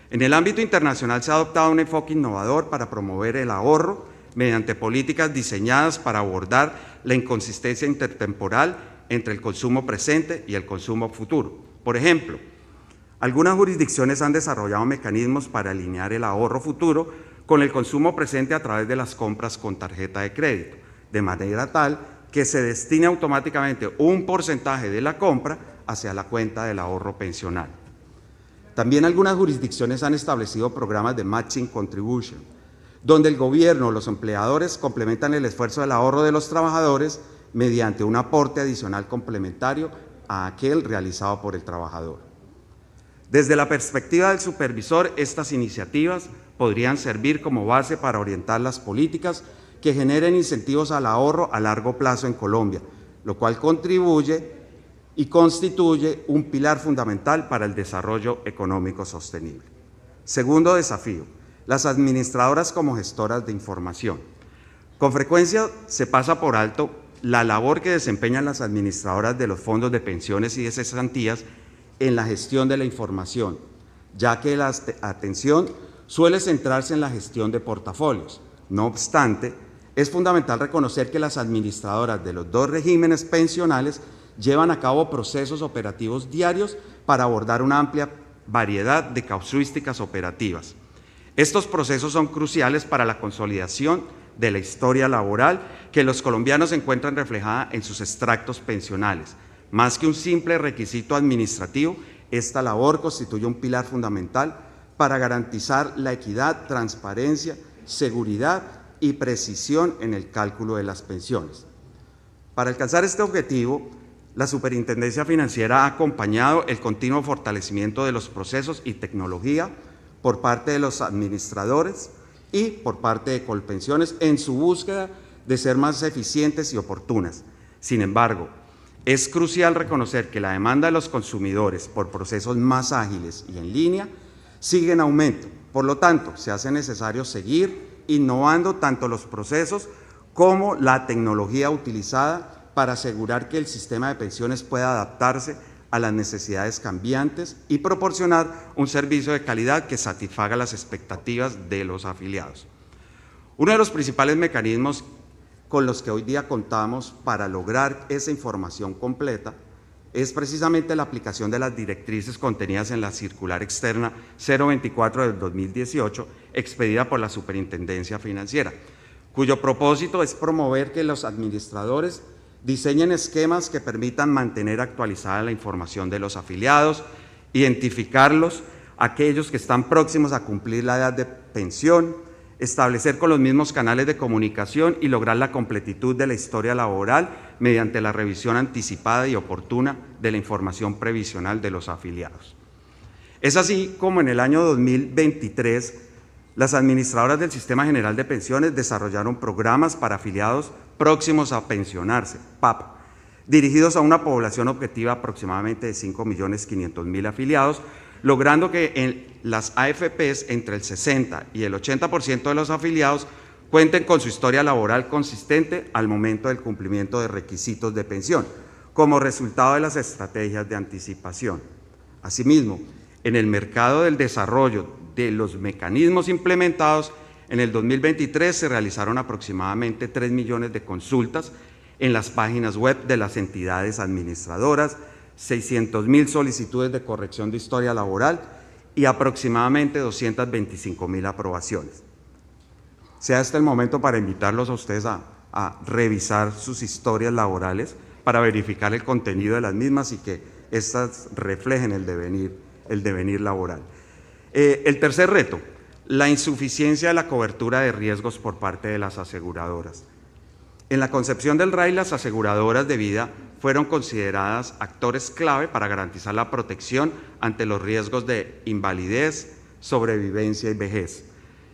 En el ámbito internacional se ha adoptado un enfoque innovador para promover el ahorro mediante políticas diseñadas para abordar la inconsistencia intertemporal entre el consumo presente y el consumo futuro. Por ejemplo, algunas jurisdicciones han desarrollado mecanismos para alinear el ahorro futuro con el consumo presente a través de las compras con tarjeta de crédito, de manera tal que se destine automáticamente un porcentaje de la compra hacia la cuenta del ahorro pensional. También algunas jurisdicciones han establecido programas de matching contribution, donde el gobierno o los empleadores complementan el esfuerzo del ahorro de los trabajadores mediante un aporte adicional complementario a aquel realizado por el trabajador. Desde la perspectiva del supervisor, estas iniciativas podrían servir como base para orientar las políticas que generen incentivos al ahorro a largo plazo en Colombia, lo cual contribuye y constituye un pilar fundamental para el desarrollo económico sostenible. Segundo desafío, las administradoras como gestoras de información. Con frecuencia se pasa por alto la labor que desempeñan las administradoras de los fondos de pensiones y de cesantías en la gestión de la información, ya que la atención suele centrarse en la gestión de portafolios. No obstante, es fundamental reconocer que las administradoras de los dos regímenes pensionales llevan a cabo procesos operativos diarios para abordar una amplia variedad de casuísticas operativas. Estos procesos son cruciales para la consolidación de la historia laboral que los colombianos encuentran reflejada en sus extractos pensionales. Más que un simple requisito administrativo, esta labor constituye un pilar fundamental para garantizar la equidad, transparencia, seguridad y precisión en el cálculo de las pensiones. Para alcanzar este objetivo, la Superintendencia Financiera ha acompañado el continuo fortalecimiento de los procesos y tecnología por parte de los administradores y por parte de Colpensiones en su búsqueda de ser más eficientes y oportunas. Sin embargo, es crucial reconocer que la demanda de los consumidores por procesos más ágiles y en línea sigue en aumento. Por lo tanto, se hace necesario seguir innovando tanto los procesos como la tecnología utilizada para asegurar que el sistema de pensiones pueda adaptarse a las necesidades cambiantes y proporcionar un servicio de calidad que satisfaga las expectativas de los afiliados. Uno de los principales mecanismos con los que hoy día contamos para lograr esa información completa es precisamente la aplicación de las directrices contenidas en la circular externa 024 del 2018, expedida por la Superintendencia Financiera, cuyo propósito es promover que los administradores diseñen esquemas que permitan mantener actualizada la información de los afiliados, identificarlos, aquellos que están próximos a cumplir la edad de pensión, establecer con los mismos canales de comunicación y lograr la completitud de la historia laboral mediante la revisión anticipada y oportuna de la información previsional de los afiliados. Es así como en el año 2023, las administradoras del Sistema General de Pensiones desarrollaron programas para afiliados próximos a pensionarse, PAP, dirigidos a una población objetiva aproximadamente de 5.500.000 afiliados, logrando que en las AFPs entre el 60 y el 80% de los afiliados cuenten con su historia laboral consistente al momento del cumplimiento de requisitos de pensión, como resultado de las estrategias de anticipación. Asimismo, en el mercado del desarrollo de los mecanismos implementados, en el 2023 se realizaron aproximadamente 3 millones de consultas en las páginas web de las entidades administradoras, 600.000 solicitudes de corrección de historia laboral y aproximadamente 225.000 aprobaciones. Sea este el momento para invitarlos a ustedes a revisar sus historias laborales para verificar el contenido de las mismas y que éstas reflejen el devenir laboral. El tercer reto, la insuficiencia de la cobertura de riesgos por parte de las aseguradoras. En la concepción del RAI, las aseguradoras de vida fueron consideradas actores clave para garantizar la protección ante los riesgos de invalidez, sobrevivencia y vejez.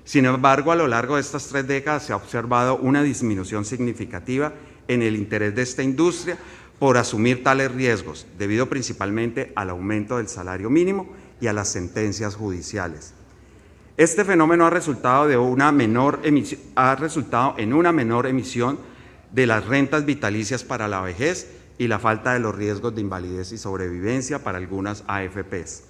Sin embargo, a lo largo de estas 3 décadas se ha observado una disminución significativa en el interés de esta industria por asumir tales riesgos, debido principalmente al aumento del salario mínimo y a las sentencias judiciales. Este fenómeno ha resultado en una menor emisión de las rentas vitalicias para la vejez y la falta de los riesgos de invalidez y sobrevivencia para algunas AFPs.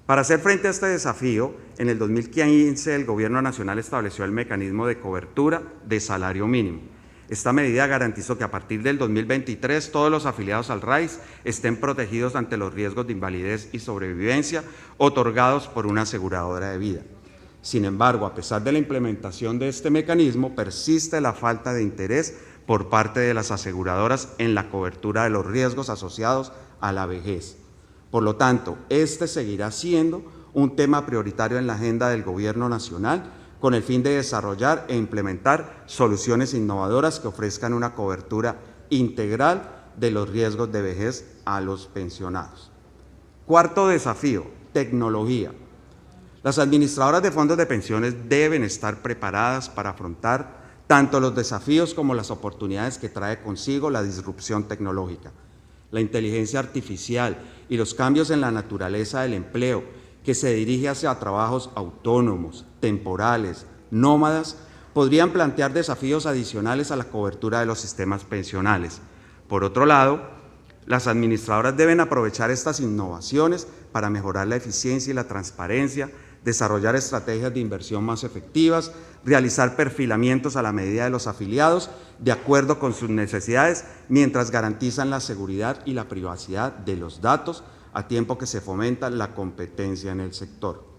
Para hacer frente a este desafío, en el 2015 el Gobierno Nacional estableció el mecanismo de cobertura de salario mínimo. Esta medida garantizó que a partir del 2023 todos los afiliados al RAIS estén protegidos ante los riesgos de invalidez y sobrevivencia otorgados por una aseguradora de vida. Sin embargo, a pesar de la implementación de este mecanismo, persiste la falta de interés por parte de las aseguradoras en la cobertura de los riesgos asociados a la vejez. Por lo tanto, este seguirá siendo un tema prioritario en la agenda del Gobierno Nacional con el fin de desarrollar e implementar soluciones innovadoras que ofrezcan una cobertura integral de los riesgos de vejez a los pensionados. Cuarto desafío, tecnología. Las administradoras de fondos de pensiones deben estar preparadas para afrontar tanto los desafíos como las oportunidades que trae consigo la disrupción tecnológica. La inteligencia artificial y los cambios en la naturaleza del empleo que se dirige hacia trabajos autónomos, temporales, nómadas, podrían plantear desafíos adicionales a la cobertura de los sistemas pensionales. Por otro lado, las administradoras deben aprovechar estas innovaciones para mejorar la eficiencia y la transparencia, desarrollar estrategias de inversión más efectivas, realizar perfilamientos a la medida de los afiliados de acuerdo con sus necesidades, mientras garantizan la seguridad y la privacidad de los datos, a tiempo que se fomenta la competencia en el sector.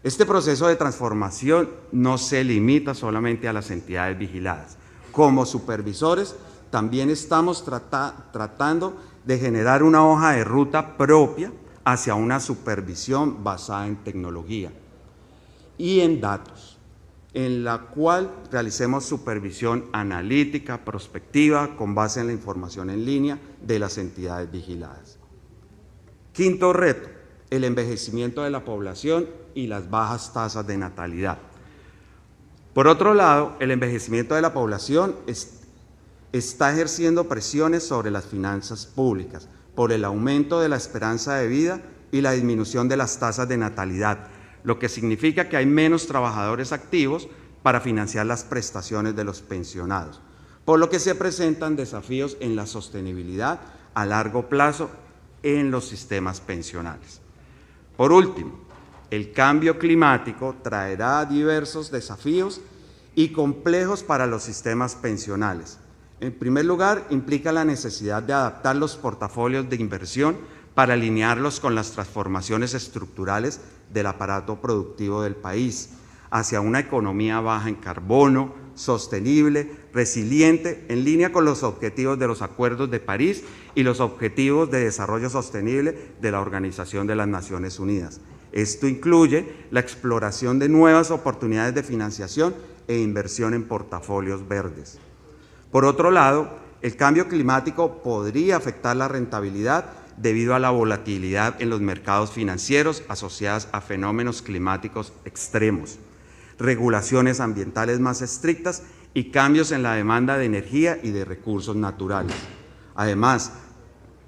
Este proceso de transformación no se limita solamente a las entidades vigiladas. Como supervisores, también estamos tratando de generar una hoja de ruta propia hacia una supervisión basada en tecnología y en datos, en la cual realicemos supervisión analítica, prospectiva, con base en la información en línea de las entidades vigiladas. Quinto reto, el envejecimiento de la población y las bajas tasas de natalidad. Por otro lado, el envejecimiento de la población está ejerciendo presiones sobre las finanzas públicas por el aumento de la esperanza de vida y la disminución de las tasas de natalidad, lo que significa que hay menos trabajadores activos para financiar las prestaciones de los pensionados, por lo que se presentan desafíos en la sostenibilidad a largo plazo en los sistemas pensionales. Por último, el cambio climático traerá diversos desafíos y complejos para los sistemas pensionales. En primer lugar, implica la necesidad de adaptar los portafolios de inversión para alinearlos con las transformaciones estructurales del aparato productivo del país, hacia una economía baja en carbono, sostenible, resiliente, en línea con los objetivos de los Acuerdos de París y los Objetivos de Desarrollo Sostenible de la Organización de las Naciones Unidas. Esto incluye la exploración de nuevas oportunidades de financiación e inversión en portafolios verdes. Por otro lado, el cambio climático podría afectar la rentabilidad debido a la volatilidad en los mercados financieros asociadas a fenómenos climáticos extremos, regulaciones ambientales más estrictas y cambios en la demanda de energía y de recursos naturales. Además,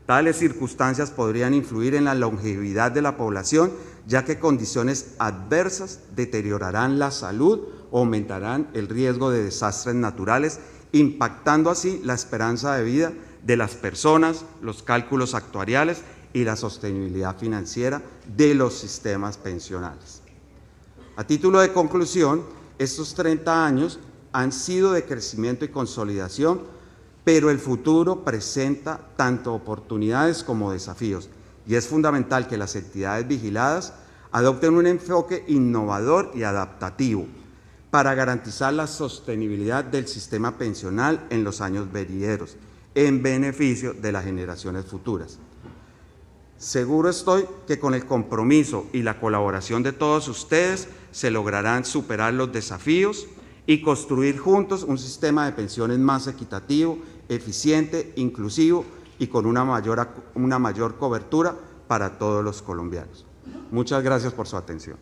tales circunstancias podrían influir en la longevidad de la población, ya que condiciones adversas deteriorarán la salud o aumentarán el riesgo de desastres naturales, impactando así la esperanza de vida de las personas, los cálculos actuariales y la sostenibilidad financiera de los sistemas pensionales. A título de conclusión, estos 30 años han sido de crecimiento y consolidación, pero el futuro presenta tanto oportunidades como desafíos, y es fundamental que las entidades vigiladas adopten un enfoque innovador y adaptativo para garantizar la sostenibilidad del sistema pensional en los años venideros, en beneficio de las generaciones futuras. Seguro estoy que con el compromiso y la colaboración de todos ustedes se lograrán superar los desafíos y construir juntos un sistema de pensiones más equitativo, eficiente, inclusivo y con una mayor cobertura para todos los colombianos. Muchas gracias por su atención.